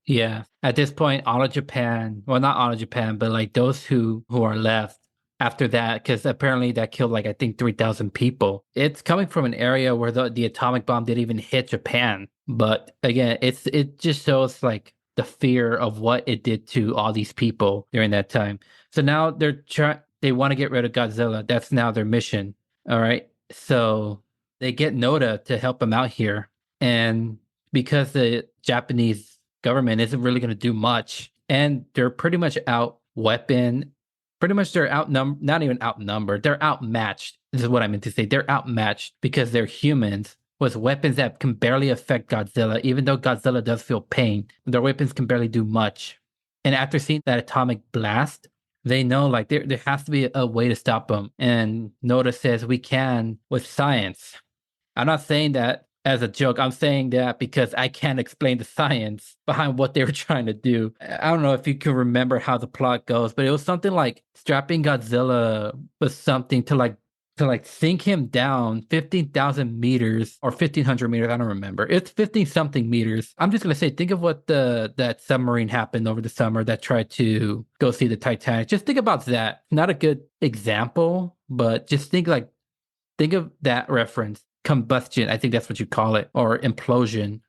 Yeah. At this point, all of Japan, well, not all of Japan, but like those who are left after that, because apparently that killed like I think 3,000 people. It's coming from an area where the atomic bomb didn't even hit Japan. But again, it just shows like the fear of what it did to all these people during that time. So now they want to get rid of Godzilla. That's now their mission. All right. So they get Noda to help them out here. And because the Japanese government isn't really going to do much, and they're pretty much out weapon. Pretty much they're outnumbered, not even outnumbered. They're outmatched. This is what I meant to say. They're outmatched because they're humans with weapons that can barely affect Godzilla, even though Godzilla does feel pain. Their weapons can barely do much. And after seeing that atomic blast, they know like there has to be a way to stop them. And Noda says we can with science. I'm not saying that as a joke. I'm saying that because I can't explain the science behind what they were trying to do. I don't know if you can remember how the plot goes, but it was something like strapping Godzilla with something to sink him down 15,000 meters or 1,500 meters. I don't remember. It's 15 something meters. I'm just gonna say, think of what that submarine happened over the summer that tried to go see the Titanic. Just think about that. Not a good example, but just think of that reference. Combustion, I think that's what you call it, or implosion.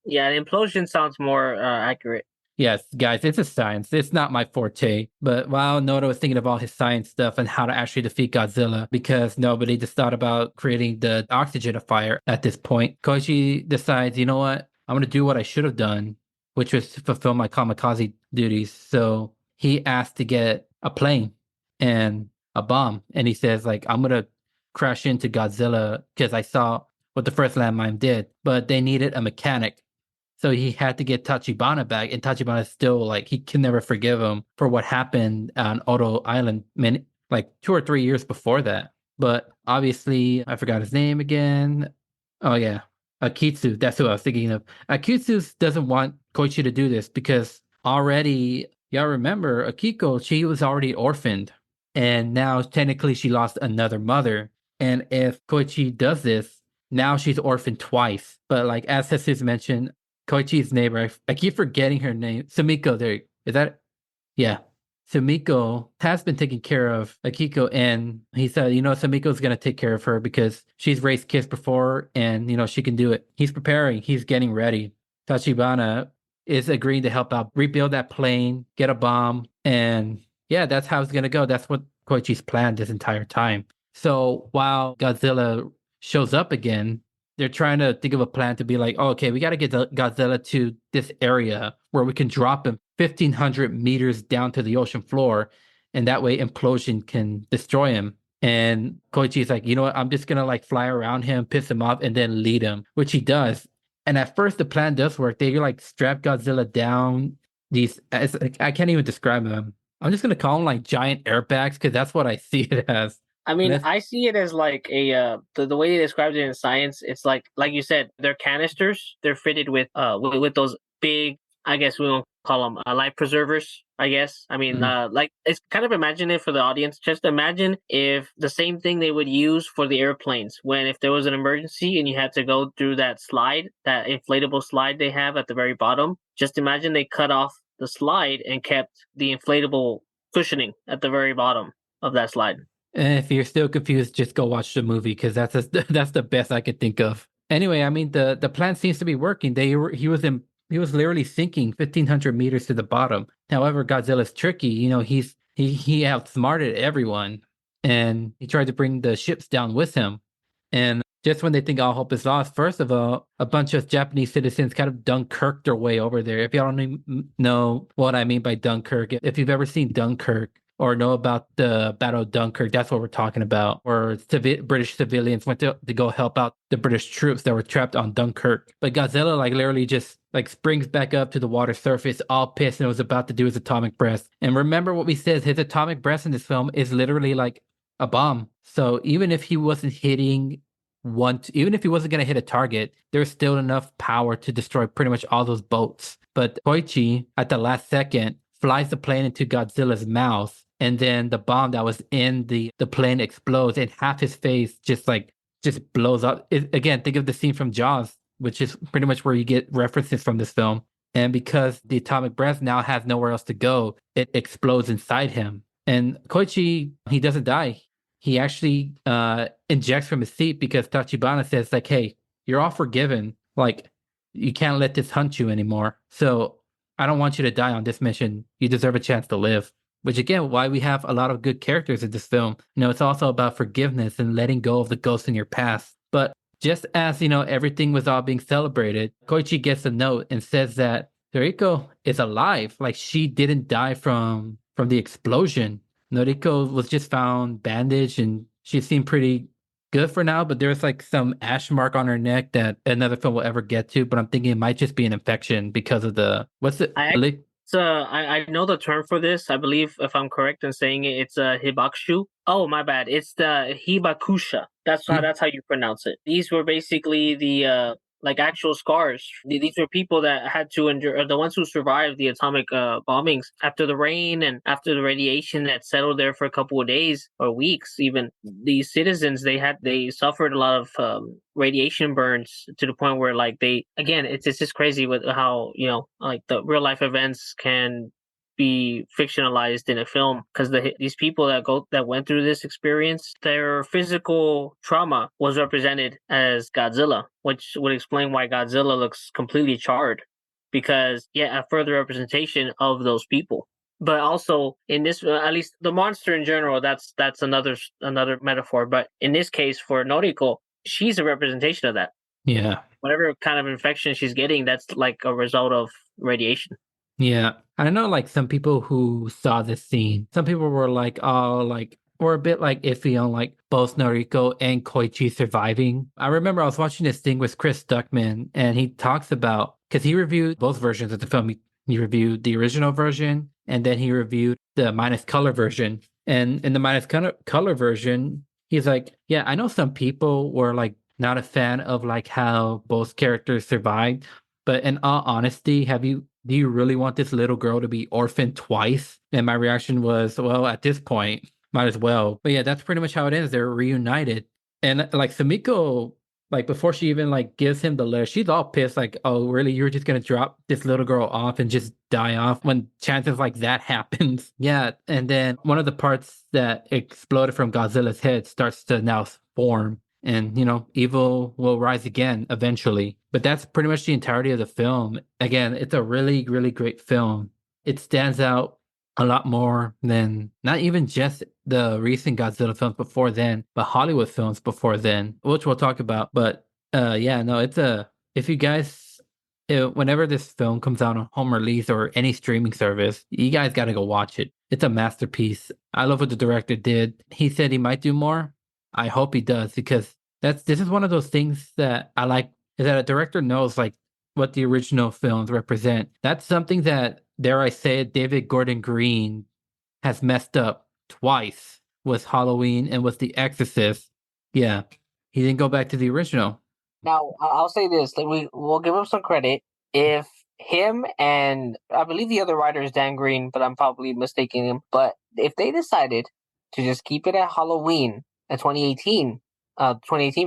Yeah, the implosion sounds more accurate. Yes, guys, it's a science. It's not my forte. But while Noda was thinking of all his science stuff and how to actually defeat Godzilla, because nobody just thought about creating the oxygen of fire at this point, Koichi decides, you know what? I'm going to do what I should have done, which was to fulfill my kamikaze duties. So he asked to get a plane and a bomb. And he says, like, I'm going to crash into Godzilla because I saw what the first landmine did, but they needed a mechanic, so he had to get Tachibana back, and Tachibana is still like he can never forgive him for what happened on Oto Island, like 2 or 3 years before that. But obviously, I forgot his name again. Oh yeah, Akitsu. That's who I was thinking of. Akitsu doesn't want Koichi to do this because already, y'all remember, Akiko, she was already orphaned, and now technically she lost another mother. And if Koichi does this, now she's orphaned twice. But like as Jesus mentioned, Koichi's neighbor. I keep forgetting her name. Sumiko. There is that. Yeah, Sumiko has been taking care of Akiko, and he said, Sumiko's gonna take care of her because she's raised kids before, and she can do it. He's preparing. He's getting ready. Tachibana is agreeing to help out, rebuild that plane, get a bomb, and yeah, that's how it's gonna go. That's what Koichi's planned this entire time. So while Godzilla shows up again, they're trying to think of a plan to be like, oh, okay, we got to get Godzilla to this area where we can drop him 1,500 meters down to the ocean floor. And that way implosion can destroy him. And Koichi is like, you know what? I'm just going to like fly around him, piss him off, and then lead him, which he does. And at first, the plan does work. They like strap Godzilla down. I can't even describe them. I'm just going to call them like giant airbags because that's what I see it as. I And mean, that's I see it as like the way they described it in science. It's like you said, they're canisters. They're fitted with those big. I guess we won't call them life preservers. I guess. I mean, mm, like it's kind of imagine it for the audience. Just imagine if the same thing they would use for the airplanes when if there was an emergency and you had to go through that slide, that inflatable slide they have at the very bottom. Just imagine they cut off the slide and kept the inflatable cushioning at the very bottom of that slide. And if you're still confused, just go watch the movie because that's the best I could think of. Anyway, I mean the plan seems to be working. He was literally sinking 1,500 meters to the bottom. However, Godzilla's tricky. He outsmarted everyone, and he tried to bring the ships down with him. And just when they think all hope is lost, first of all, a bunch of Japanese citizens kind of Dunkirk their way over there. If y'all don't even know what I mean by Dunkirk, if you've ever seen Dunkirk or know about the Battle of Dunkirk, that's what we're talking about. Where British civilians went to go help out the British troops that were trapped on Dunkirk. But Godzilla like literally just like springs back up to the water surface, all pissed, and was about to do his atomic breath. And remember what we said: his atomic breath in this film is literally like a bomb. So even if he wasn't hitting even if he wasn't going to hit a target, there's still enough power to destroy pretty much all those boats. But Koichi, at the last second, flies the plane into Godzilla's mouth, and then the bomb that was in the plane explodes, and half his face just blows up. Again, think of the scene from Jaws, which is pretty much where you get references from this film. And because the atomic breath now has nowhere else to go, it explodes inside him. And Koichi, he doesn't die. He actually injects from his seat because Tachibana says, like, hey, you're all forgiven. Like, you can't let this hunt you anymore. So I don't want you to die on this mission. You deserve a chance to live. Which again, why we have a lot of good characters in this film. It's also about forgiveness and letting go of the ghosts in your past. But just as, everything was all being celebrated, Koichi gets a note and says that Toriko is alive. Like she didn't die from the explosion. Noriko was just found bandaged and she seemed pretty good for now, but there's like some ash mark on her neck that another film will ever get to. But I'm thinking it might just be an infection because of what's it? I I know the term for this. I believe if I'm correct in saying it, it's a hibakushu. Oh, my bad. It's the hibakusha. That's how you pronounce it. These were basically the like actual scars. These were people that had to endure, the ones who survived the atomic bombings after the rain and after the radiation that settled there for a couple of days or weeks. Even these citizens, they suffered a lot of radiation burns to the point where like they again, it's just crazy with how like the real life events can be fictionalized in a film because these people that went through this experience, their physical trauma was represented as Godzilla, which would explain why Godzilla looks completely charred because yeah, a further representation of those people. But also in this, at least the monster in general, that's another metaphor. But in this case, for Noriko, she's a representation of that. Yeah. Whatever kind of infection she's getting, that's like a result of radiation. Yeah. I know like some people who saw this scene, some people were like, oh, like, were a bit like iffy on like both Noriko and Koichi surviving. I remember I was watching this thing with Chris Stuckman and he talks about, because he reviewed both versions of the film. He reviewed the original version and then he reviewed the minus color version. And in the minus color version, he's like, yeah, I know some people were like not a fan of like how both characters survived. But in all honesty, do you really want this little girl to be orphaned twice? And my reaction was, well, at this point, might as well. But yeah, that's pretty much how it ends. They're reunited. And like Sumiko, like before she even like gives him the letter, she's all pissed, like, oh, really? You're just gonna drop this little girl off and just die off when chances like that happens. Yeah. And then one of the parts that exploded from Godzilla's head starts to now form and evil will rise again eventually. But that's pretty much the entirety of the film. Again, it's a really really great film. It stands out a lot more than not even just the recent Godzilla films before then, but Hollywood films before then, which we'll talk about. But yeah, no, it's a if you guys whenever this film comes out on home release or any streaming service, you guys got to go watch it. It's a masterpiece. I love what the director did. He said he might do more. I hope he does because this is one of those things that I like is that a director knows like what the original films represent. That's something that, dare I say it, David Gordon Green has messed up twice with Halloween and with The Exorcist. Yeah, he didn't go back to the original. Now, I'll say this: that we'll give him some credit. If him and I believe the other writer is Dan Green, but I'm probably mistaking him. But if they decided to just keep it at Halloween, a 2018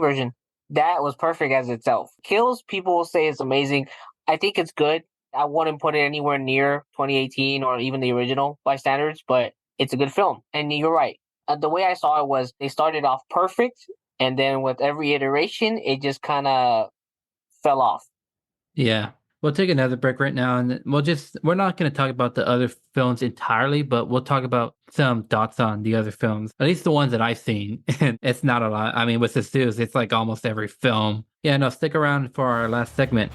version, that was perfect as itself. Kills, people will say it's amazing. I think it's good. I wouldn't put it anywhere near 2018 or even the original by standards, but it's a good film. And you're right. The way I saw it was they started off perfect, and then with every iteration, it just kind of fell off. Yeah. We'll take another break right now and we're not going to talk about the other films entirely, but we'll talk about some thoughts on the other films, at least the ones that I've seen. And it's not a lot. I mean, with the Stews, it's like almost every film. Yeah, no, stick around for our last segment.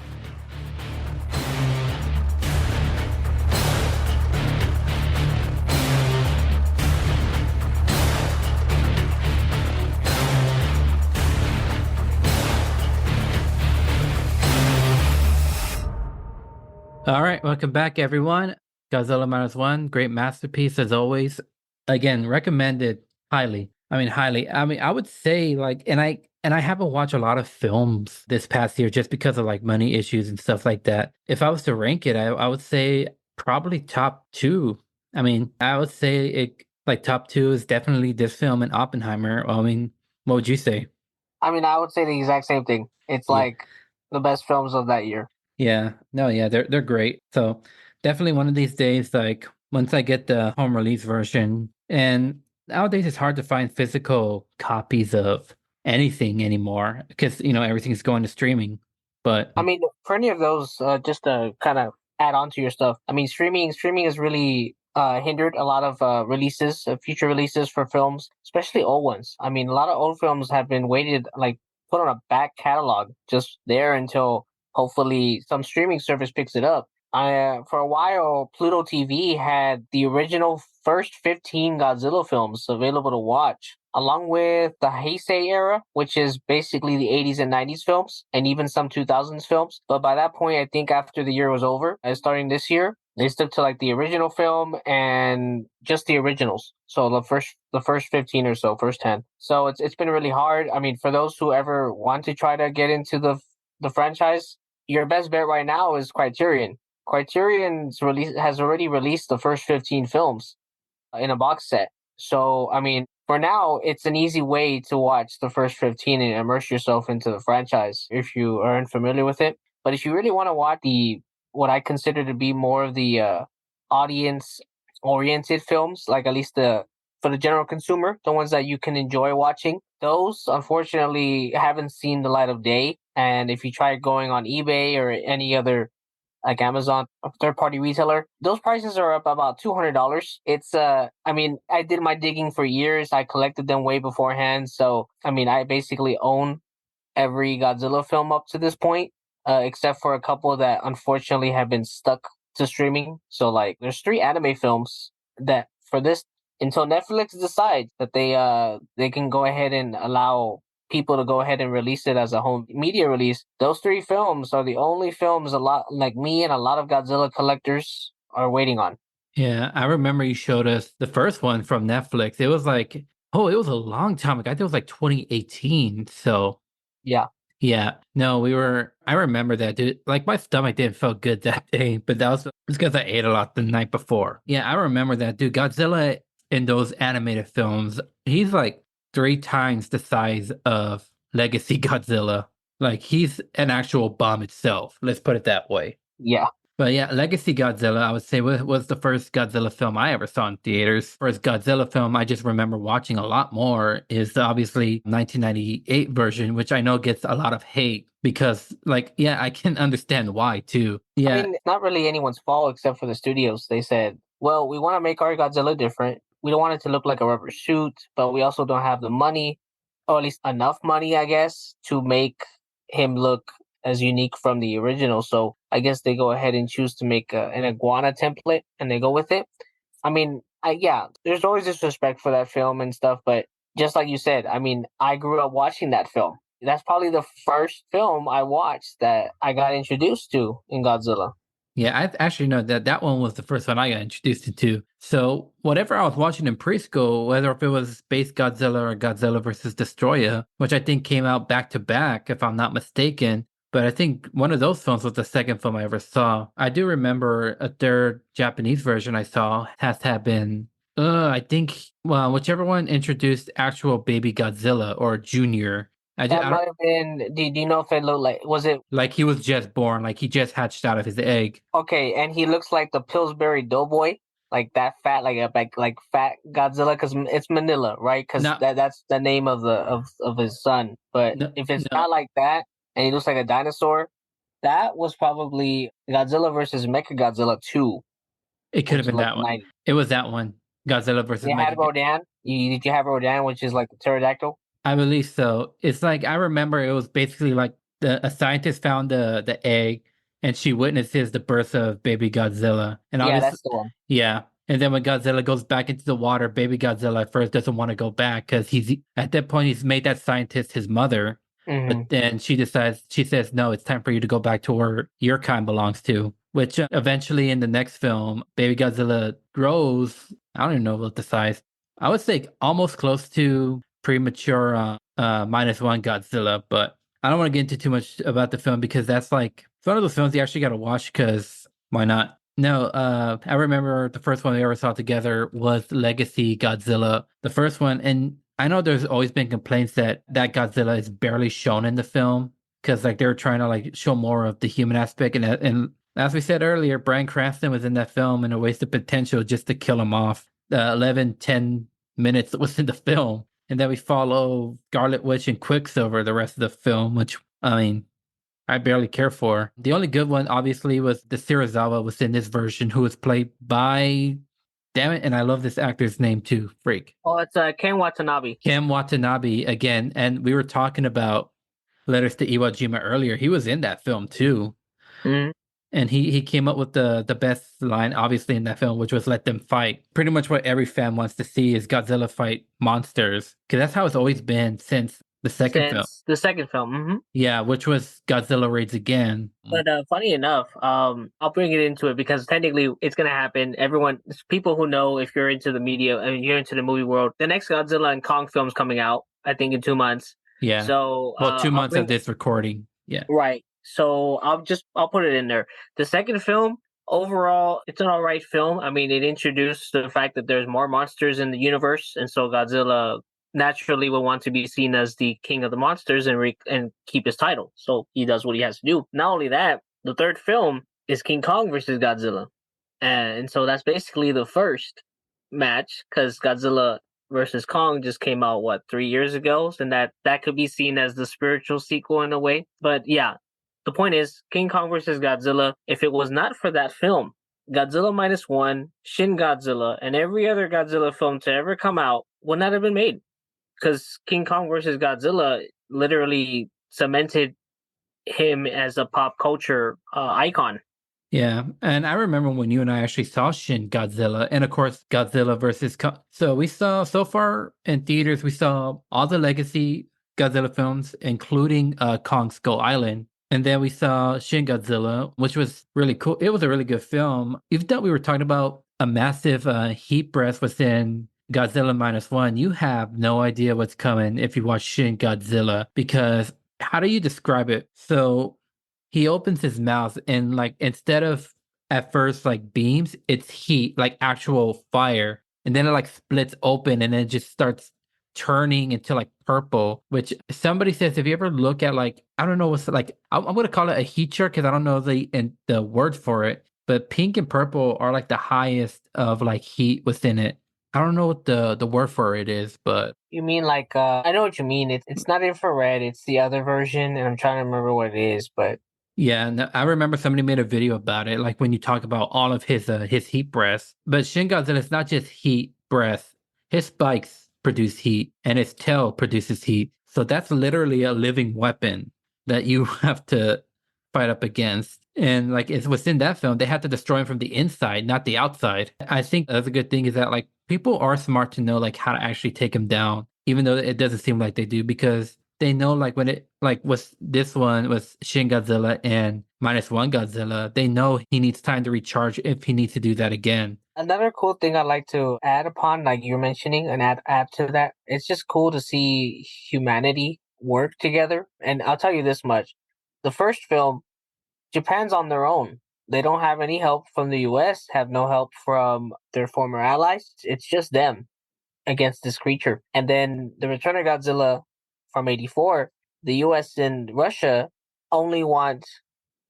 All right, welcome back, everyone. Godzilla Minus One, great masterpiece as always. Again, recommended highly. I mean, highly. I mean, I would say like, and I haven't watched a lot of films this past year just because of like money issues and stuff like that. If I was to rank it, I would say probably top two. I mean, I would say it like top two is definitely this film and Oppenheimer. I mean, what would you say? I mean, I would say the exact same thing. It's Yeah. like the best films of that year. Yeah, no, yeah, they're great. So definitely one of these days, like once I get the home release version, and nowadays it's hard to find physical copies of anything anymore because everything's going to streaming. But I mean, for any of those, just to kind of add on to your stuff, I mean, streaming has really hindered a lot of future releases for films, especially old ones. I mean, a lot of old films have been waited, like put on a back catalog, just there until hopefully some streaming service picks it up. For a while, Pluto TV had the original first 15 Godzilla films available to watch, along with the Heisei era, which is basically the 80s and 90s films, and even some 2000s films. But by that point, I think after the year was over, starting this year, they stuck to like the original film and just the originals. So the first 15 or so, first 10. So it's been really hard. I mean, for those who ever want to try to get into the franchise, your best bet right now is Criterion. Has already released the first 15 films in a box set. So, I mean, for now, it's an easy way to watch the first 15 and immerse yourself into the franchise if you aren't familiar with it. But if you really want to watch what I consider to be more of the audience oriented films, like at least the for the general consumer, the ones that you can enjoy watching. Those unfortunately haven't seen the light of day. And if you try going on eBay or any other like Amazon, a third party retailer, those prices are up about $200. I mean, I did my digging for years. I collected them way beforehand. So, I mean, I basically own every Godzilla film up to this point, except for a couple that unfortunately have been stuck to streaming. So, like, there's three anime films that for this until Netflix decides that they can go ahead and allow people to go ahead and release it as a home media release. Those three films are the only films a lot like me and a lot of Godzilla collectors are waiting on. Yeah, I remember you showed us the first one from Netflix. It was like, oh, it was a long time ago. I think it was like 2018. So Yeah. yeah, no, I remember that, dude. Like my stomach didn't feel good that day, but that was because I ate a lot the night before. Yeah, I remember that, dude. Godzilla in those animated films, he's like 3 times the size of Legacy Godzilla. Like he's an actual bomb itself. Let's put it that way. Yeah. But yeah, Legacy Godzilla, I would say was the first Godzilla film I ever saw in theaters. First Godzilla film I just remember watching a lot more is obviously 1998 version, which I know gets a lot of hate because, like, yeah, I can understand why too. I Yeah, mean, it's not really anyone's fault except for the studios. They said, well, we want to make our Godzilla different. We don't want it to look like a rubber suit, but we also don't have the money, or at least enough money, I guess, to make him look as unique from the original. So I guess they go ahead and choose to make an iguana template and they go with it. I mean, yeah, there's always disrespect for that film and stuff, but just like you said, I mean, I grew up watching that film. That's probably the first film I watched that I got introduced to in Godzilla. yeah, I actually know that that one was the first one I got introduced to. So whatever I was watching in preschool, whether if it was Space Godzilla or Godzilla versus Destroyer, which I think came out back to back, if I'm not mistaken. But I think one of those films was the second film I ever saw. I do remember a third Japanese version I saw has had been, I think, well, whichever one introduced actual baby Godzilla or Junior. That I don't might have been. Do you know if it looked like was it like he was just born, like he just hatched out of his egg. okay? And he looks like the Pillsbury Doughboy, like that fat, like a like fat Godzilla, because it's Manila, right? Because No, that's the name of the of his son. But no, if it's no. not like that, and he looks like a dinosaur, that was probably Godzilla versus Mechagodzilla 2, It could have which is been like that the one. 90s. It was that one. Godzilla versus You had Mecha. Rodan. Did you have Rodan, which is like the pterodactyl? I believe so. It's like I remember it was basically like a scientist found the egg and she witnesses the birth of baby Godzilla. And Yeah, obviously that's the one. yeah. And then when Godzilla goes back into the water, baby Godzilla at first doesn't want to go back because he's at that point he's made that scientist his mother. Hmm. But then she says, no, it's time for you to go back to where your kind belongs to. Which eventually in the next film, baby Godzilla grows. I don't even know what the size. I would say almost close to premature minus one Godzilla, but I don't want to get into too much about the film because that's like it's one of those films you actually got to watch because why not? No, I remember the first one we ever saw together was Legacy Godzilla, the first one, and I know there's always been complaints that that Godzilla is barely shown in the film because like they were trying to like show more of the human aspect, and as we said earlier, Bryan Cranston was in that film and a waste of potential just to kill him off. 10 minutes was in the film, and then we follow Scarlet Witch and Quicksilver the rest of the film, which I mean I barely care for. The only good one, obviously, was the Serizawa was in this version, who was played by, damn it, and I love this actor's name too, freak. Oh, it's Ken Watanabe. Kim Watanabe again. And we were talking about Letters to Iwo Jima earlier. He was in that film too. Hmm. And he came up with the best line, obviously, in that film, which was "Let them fight." Pretty much what every fan wants to see is Godzilla fight monsters, because that's how it's always been since the second film. Since the second film. Yeah, which was Godzilla Raids Again. But funny enough, I'll bring it into it because technically it's gonna happen. Everyone, people who know if you're into the media and you're into the movie world, the next Godzilla and Kong film's coming out. I think in 2 months. Yeah. So Well, two I'll months of bring this recording. Yeah. right. So I'll put it in there. The second film overall, it's an alright film. I mean, it introduced the fact that there's more monsters in the universe, and so Godzilla naturally will want to be seen as the king of the monsters and and keep his title. So he does what he has to do. Not only that, the third film is King Kong versus Godzilla, And so that's basically the first match because Godzilla versus Kong just came out what 3 years ago, and that could be seen as the spiritual sequel in a way. But yeah, the point is King Kong versus Godzilla. If it was not for that film, Godzilla Minus One, Shin Godzilla, and every other Godzilla film to ever come out would not have been made because King Kong versus Godzilla literally cemented him as a pop culture icon. Yeah, and I remember when you and I actually saw Shin Godzilla, and of course Godzilla versus Kong. So we saw so far in theaters, we saw all the legacy Godzilla films, including Kong Skull Island, and then we saw Shin Godzilla, which was really cool. It was a really good film. Even though we were talking about a massive heat breath within Godzilla Minus One, you have no idea what's coming if you watch Shin Godzilla because how do you describe it? So he opens his mouth and like instead of at first like beams, it's heat, like actual fire. And then it like splits open and then it just starts turning into like purple, which somebody says if you ever look at like I don't know what's like I'm gonna call it a heat chart because I don't know the word for it, but pink and purple are like the highest of like heat within it. I don't know what the word for it is, but You mean like I know what you mean. It's not infrared, it's the other version, and I'm trying to remember what it is, but yeah, and I remember somebody made a video about it, like when you talk about all of his heat breaths. But Shin Godzilla is not just heat breath; his spikes produce heat, and his tail produces heat. So that's literally a living weapon that you have to fight up against. And like it's within that film, they have to destroy him from the inside, not the outside. I think that's a good thing is that like people are smart to know like how to actually take him down, even though it doesn't seem like they do, because they know like when it like was this one was Shin Godzilla and Minus One Godzilla, they know he needs time to recharge if he needs to do that again. another cool thing I'd like to add upon, like you're mentioning, and add to that, it's just cool to see humanity work together. And I'll tell you this much: the first film, Japan's on their own. They don't have any help from the U.S. Have no help from their former allies. It's just them against this creature. And then the Return of Godzilla from '84, the U.S. and Russia only want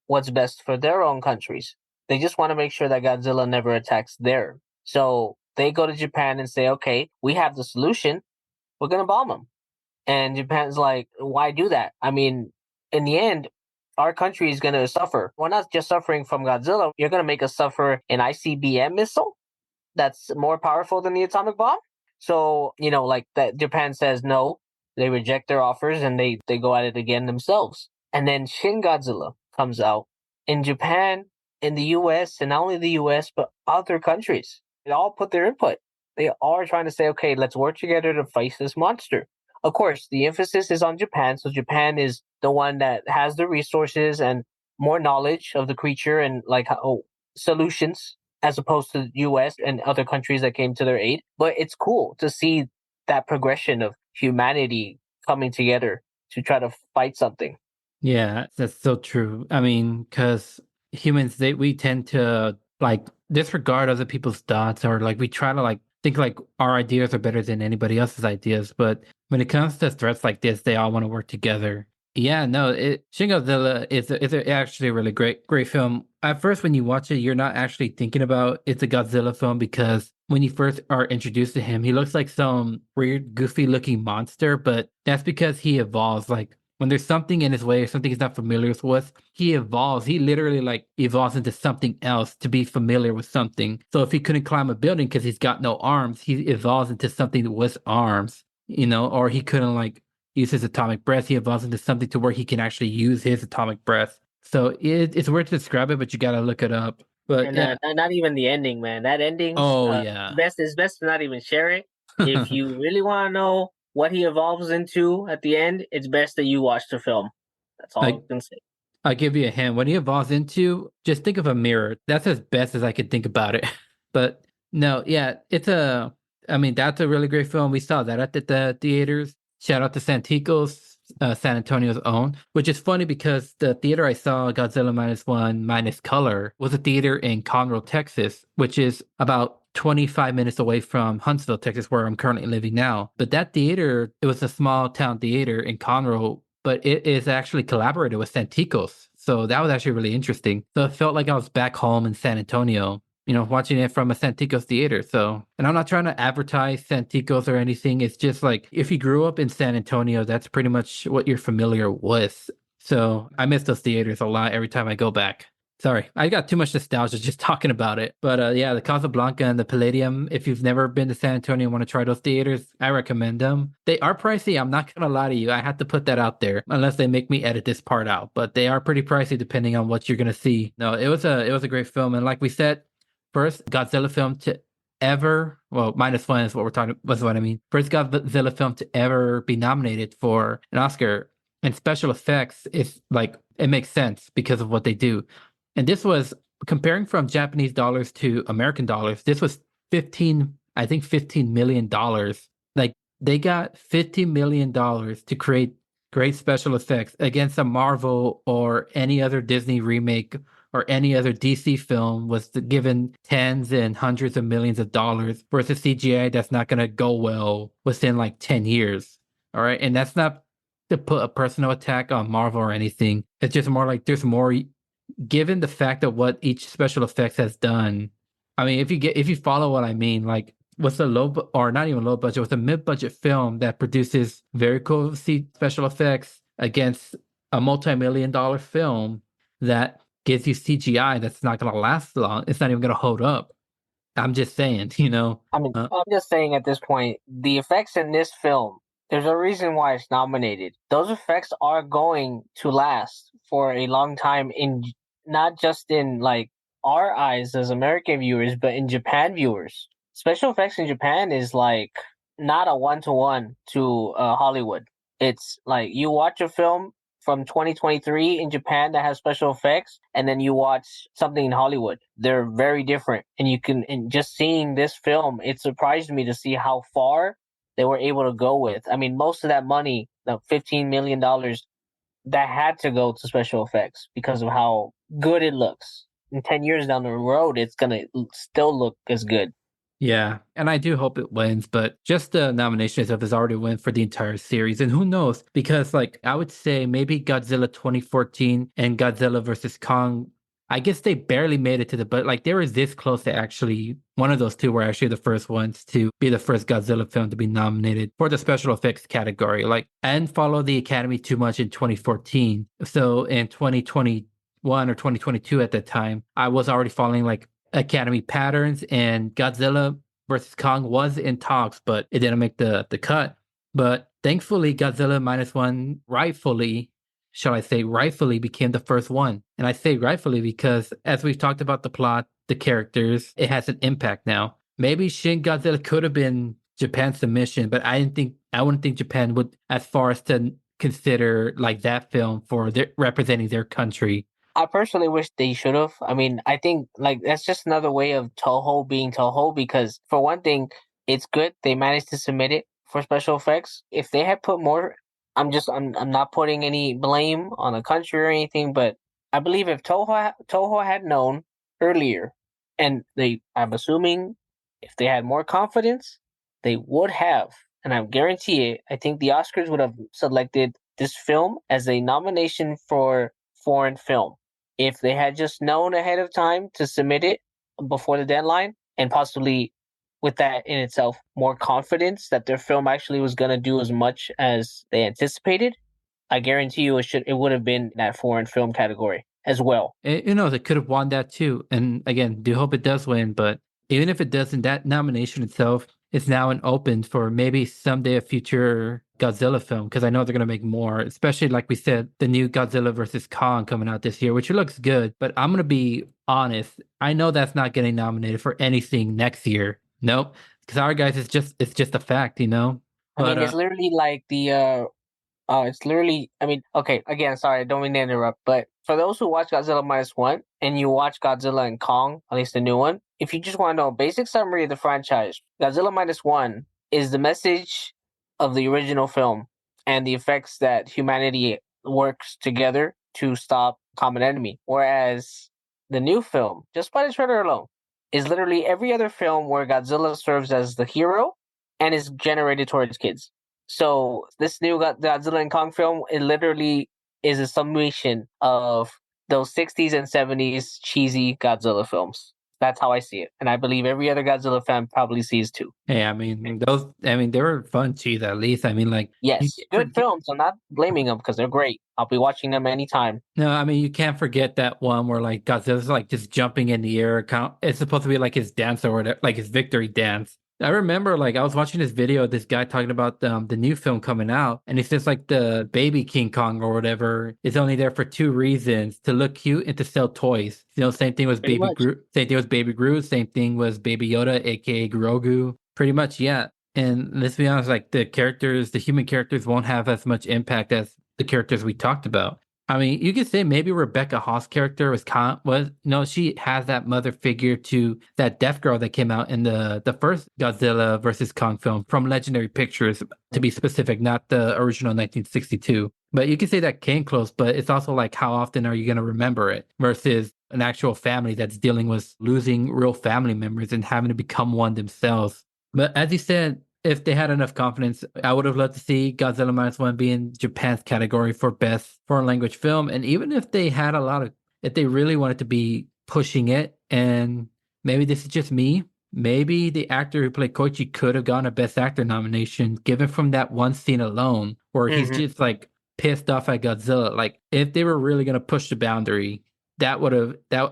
what's best for their own countries. They just want to make sure that Godzilla never attacks there. So they go to Japan and say, okay, we have the solution. We're going to bomb them. And Japan's like, why do that? I mean, in the end, our country is going to suffer. We're not just suffering from Godzilla. You're going to make us suffer an ICBM missile that's more powerful than the atomic bomb. So, like that Japan says no, they reject their offers and they go at it again themselves. And then Shin Godzilla comes out in Japan, in the US, and not only the US, but other countries. They all put their input. They all are trying to say, okay, let's work together to fight this monster. Of course, the emphasis is on Japan. So Japan is the one that has the resources and more knowledge of the creature and like how solutions as opposed to the US and other countries that came to their aid. But it's cool to see that progression of humanity coming together to try to fight something. Yeah, that's so true. I mean, because humans, we tend to like disregard other people's thoughts, or like we try to like think like our ideas are better than anybody else's ideas. But when it comes to threats like this, they all want to work together. Yeah, no, Shin Godzilla is actually a really great film. At first, when you watch it, you're not actually thinking about it's a Godzilla film because when you first are introduced to him, he looks like some weird, goofy looking monster. But that's because he evolves. Like when there's something in his way or something he's not familiar with, he evolves. He literally like evolves into something else to be familiar with something. So if he couldn't climb a building because he's got no arms, he evolves into something with arms, or he couldn't like use his atomic breath. He evolves into something to where he can actually use his atomic breath. So it's weird to describe it, but you gotta look it up. But And yeah. not even the ending, man. That ending's Oh yeah. best is best to not even share it. If you really want to know what he evolves into at the end, it's best that you watch the film. That's all like I can say. I'll give you a hint. When he evolves into, just think of a mirror. That's as best as I could think about it. But no, yeah, I mean, that's a really great film. We saw that at the theaters. Shout out to Santikos, San Antonio's own, which is funny because the theater I saw Godzilla Minus One Minus Color was a theater in Conroe, Texas, which is about 25 minutes away from Huntsville, Texas, where I'm currently living now. But that theater, it was a small town theater in Conroe, but it is actually collaborated with Santikos. So that was actually really interesting. So it felt like I was back home in San Antonio. watching it from a Santikos theater. So, and I'm not trying to advertise Santikos or anything. It's just like if you grew up in San Antonio, that's pretty much what you're familiar with. So I miss those theaters a lot every time I go back. Sorry, I got too much nostalgia just talking about it. But yeah, the Casablanca and the Palladium, if you've never been to San Antonio and want to try those theaters, I recommend them. They are pricey. I'm not going to lie to you. I have to put that out there unless they make me edit this part out. But they are pretty pricey depending on what you're going to see. No, it was a great film. And like we said, first Godzilla film to ever, well, minus one is what we're talking, was what I mean. First Godzilla film to ever be nominated for an Oscar. And special effects is like, it makes sense because of what they do. And this was comparing from Japanese dollars to American dollars. This was 15, I think $15 million. Like they got $50 million to create great special effects against a Marvel or any other Disney remake or any other DC film was given tens and hundreds of millions of dollars versus CGI that's not going to go well within like 10 years. All right. And that's not to put a personal attack on Marvel or anything. It's just more like there's more, given the fact of what each special effects has done. I mean, if you follow what I mean, like with a or not even low budget, with a mid-budget film that produces very cool special effects against a multi-million dollar film that gives you CGI that's not going to last long. It's not even going to hold up. I'm just saying, I mean, I'm just saying at this point, the effects in this film, there's a reason why it's nominated. Those effects are going to last for a long time in not just in like our eyes as American viewers, but in Japan viewers. Special effects in Japan is like not a one-to-one to Hollywood. It's like you watch a film from 2023 in Japan that has special effects, and then you watch something in Hollywood. They're very different. And and just seeing this film, it surprised me to see how far they were able to go with. I mean, most of that money, the $15 million, that had to go to special effects because of how good it looks. In 10 years down the road, it's going to still look as good. Yeah, and I do hope it wins, but just the nomination itself is already a win for the entire series. And who knows? Because like I would say maybe Godzilla 2014 and Godzilla versus Kong, I guess they barely made it to but like they were this close to actually one of those two were actually the first ones to be the first Godzilla film to be nominated for the special effects category. Like I didn't follow the Academy too much in 2014. So in 2021 or 2022 at that time, I was already following like Academy patterns, and Godzilla versus Kong was in talks, but it didn't make the cut. But thankfully, Godzilla Minus One rightfully, shall I say, rightfully became the first one. And I say rightfully because as we've talked about the plot, the characters, it has an impact now. Maybe Shin Godzilla could have been Japan's submission, but I wouldn't think Japan would as far as to consider like that film for representing their country. I personally wish they should have. I mean, I think like that's just another way of Toho being Toho because for one thing, it's good they managed to submit it for special effects. If they had put more, I'm not putting any blame on the country or anything, but I believe if Toho had known earlier, and I'm assuming if they had more confidence, they would have, and I guarantee it. I think the Oscars would have selected this film as a nomination for foreign film if they had just known ahead of time to submit it before the deadline and possibly with that in itself more confidence that their film actually was going to do as much as they anticipated, I guarantee you it would have been that foreign film category as well. They could have won that too. And again, do hope it does win. But even if it doesn't, that nomination itself is now an open for maybe someday a future Godzilla film. Because I know they're going to make more, especially like we said, the new Godzilla versus Kong coming out this year, which looks good. But I'm going to be honest. I know that's not getting nominated for anything next year. Nope. Because our guys, it's just a fact. I But mean, it's literally like it's literally, I mean, okay, again, sorry, I don't mean to interrupt, but for those who watch Godzilla Minus One and you watch Godzilla and Kong, at least the new one, if you just want to know a basic summary of the franchise, Godzilla Minus One is the message of the original film and the effects that humanity works together to stop common enemy. Whereas the new film, just by the trailer alone, is literally every other film where Godzilla serves as the hero and is generated towards kids. So this new Godzilla and Kong film, it literally is a summation of those 60s and 70s cheesy Godzilla films. That's how I see it, and I believe every other Godzilla fan probably sees too. Hey, I mean, they were fun cheese at least. I mean, like, you Yes, can't good forget. films. I'm not blaming them because they're great. I'll be watching them anytime. No, I mean, you can't forget that one where like Godzilla's like just jumping in the air. It's supposed to be like his dance or whatever, like his victory dance. I remember like I was watching this video of this guy talking about the new film coming out, and he says like the baby King Kong or whatever is only there for two reasons: to look cute and to sell toys. Same thing was Pretty Baby much. Groot. Same thing was Baby Groot. Same thing was Baby Yoda, aka Grogu. Pretty much, yeah. And let's be honest, like the human characters won't have as much impact as the characters we talked about. I mean, you could say maybe Rebecca Hall's character was no, she has that mother figure to that deaf girl that came out in the first Godzilla versus Kong film from Legendary Pictures, to be specific, not the original 1962. But you could say that came close, but it's also like how often are you going to remember it versus an actual family that's dealing with losing real family members and having to become one themselves. But as you said, if they had enough confidence, I would have loved to see Godzilla Minus One be in Japan's category for best foreign language film. And even if they had if they really wanted to be pushing it, and maybe this is just me, maybe the actor who played Koichi could have gotten a Best Actor nomination, given from that one scene alone, where he's Hmm. just like pissed off at Godzilla. Like if they were really gonna push the boundary, that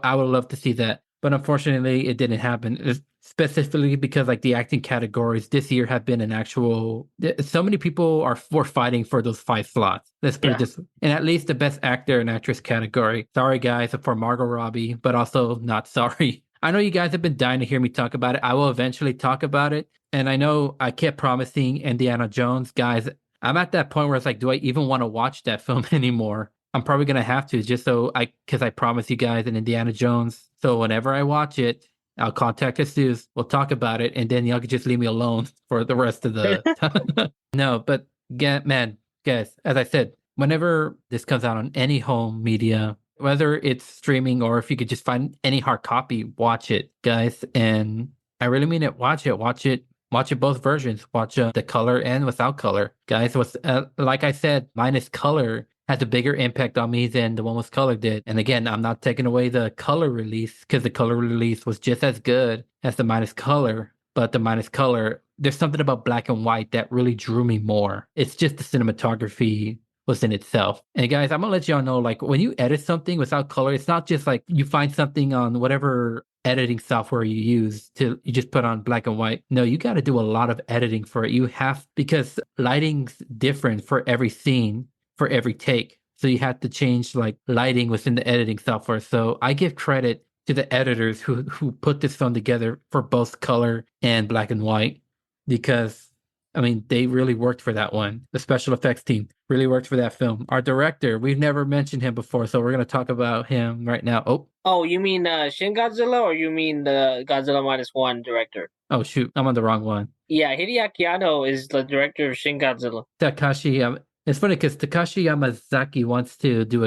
I would love to see that. But unfortunately, it didn't happen. Specifically because like the acting categories this year have been an actual. So many people were fighting for those five slots. Let's put it Yeah, this way. And at least the best actor and actress category. Sorry guys for Margot Robbie, but also not sorry. I know you guys have been dying to hear me talk about it. I will eventually talk about it. And I know I kept promising Indiana Jones, guys. I'm at that point where it's like, do I even want to watch that film anymore? I'm probably gonna have to just because I promised you guys an Indiana Jones. So whenever I watch it, I'll contact Jesus. We'll talk about it, and then y'all can just leave me alone for the rest of the time. No, but man, guys, as I said, whenever this comes out on any home media, whether it's streaming or if you could just find any hard copy, watch it, guys. And I really mean it. Watch it both versions. Watch the color and without color, guys. Was like I said, minus color has a bigger impact on me than the one with color did. And again, I'm not taking away the color release because the color release was just as good as the minus color. But the minus color, there's something about black and white that really drew me more. It's just the cinematography was in itself. And guys, I'm gonna let y'all know, like when you edit something without color, it's not just like you find something on whatever editing software you use to you just put on black and white. No, you got to do a lot of editing for it. You have because lighting's different for every scene, for every take. So you have to change like lighting within the editing software. So I give credit to the editors who put this film together for both color and black and white because I mean they really worked for that one. The special effects team really worked for that film. Our director, we've never mentioned him before, so we're gonna talk about him right now. Oh, you mean Shin Godzilla, or you mean the Godzilla Minus One director? Oh shoot, I'm on the wrong one. Yeah, Hideaki Anno is the director of Shin Godzilla. Takashi, it's funny because Takashi Yamazaki wants to do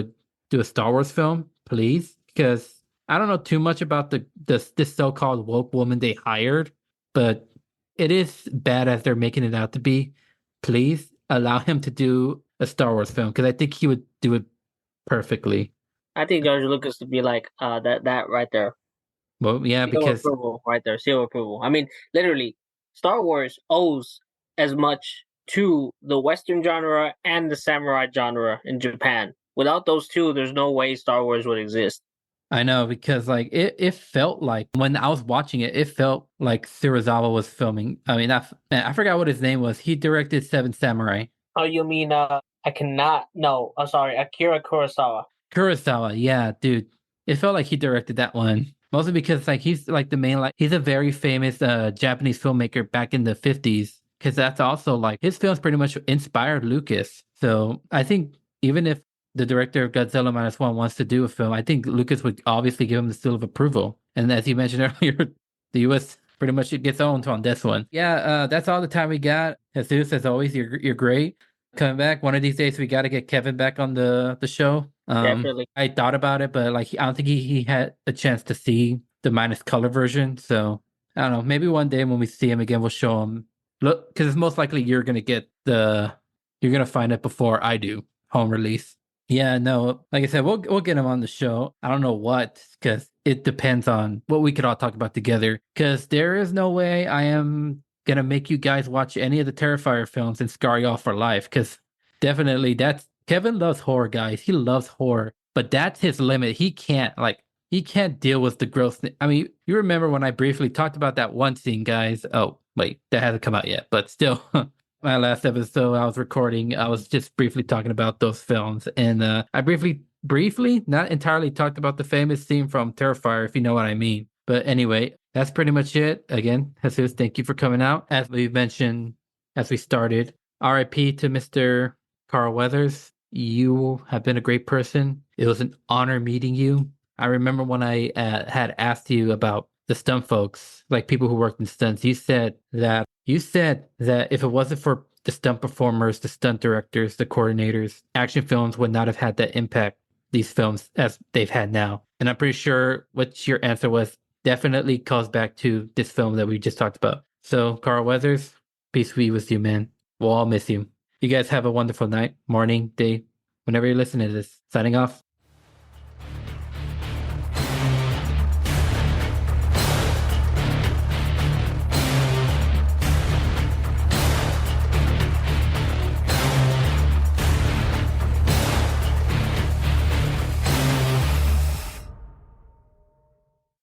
a Star Wars film, please, because I don't know too much about this so-called woke woman they hired, but it is bad as they're making it out to be. Please allow him to do a Star Wars film because I think he would do it perfectly. I think George Lucas would be like, that right there, Well, yeah, seal of because approval, right there, seal of approval. I mean, literally, Star Wars owes as much to the Western genre and the samurai genre in Japan. Without those two, there's no way Star Wars would exist. I know because like it felt like when I was watching it, it felt like Serizawa was filming. I mean, I forgot what his name was. He directed Seven Samurai. Oh, you mean I cannot? No, I'm sorry, Akira Kurosawa. Kurosawa, yeah, dude. It felt like he directed that one. Mostly because like he's like the main like he's a very famous Japanese filmmaker back in the 50s. Because that's also like his films pretty much inspired Lucas. So I think even if the director of Godzilla Minus One wants to do a film, I think Lucas would obviously give him the seal of approval. And as you mentioned earlier, the US pretty much gets owned on this one. Yeah, that's all the time we got. Jesus, as always, you're great. Coming back one of these days, we got to get Kevin back on the show. Definitely, I thought about it, but like I don't think he had a chance to see the minus color version. So I don't know. Maybe one day when we see him again, we'll show him. Look, because it's most likely you're gonna find it before I do home release. Yeah, no, like I said, we'll get him on the show. I don't know what, because it depends on what we could all talk about together. Because there is no way I am gonna make you guys watch any of the Terrifier films and scar you off for life. Because definitely, that's Kevin loves horror, guys. He loves horror, but that's his limit. He can't deal with the gross. I mean, you remember when I briefly talked about that one scene, guys? Oh, wait, that hasn't come out yet, but still. My last episode I was recording, I was just briefly talking about those films, and I briefly, not entirely talked about the famous scene from Terrifier, if you know what I mean. But anyway, that's pretty much it. Again, Jesus, thank you for coming out. As we mentioned, as we started, RIP to Mr. Carl Weathers. You have been a great person. It was an honor meeting you. I remember when I had asked you about the stunt folks, like people who worked in stunts. You said that if it wasn't for the stunt performers, the stunt directors, the coordinators, action films would not have had that impact these films as they've had now. And I'm pretty sure what your answer was definitely calls back to this film that we just talked about. So, Carl Weathers, peace be with you, man. We'll all miss you. You guys have a wonderful night, morning, day, whenever you're listening to this. Signing off.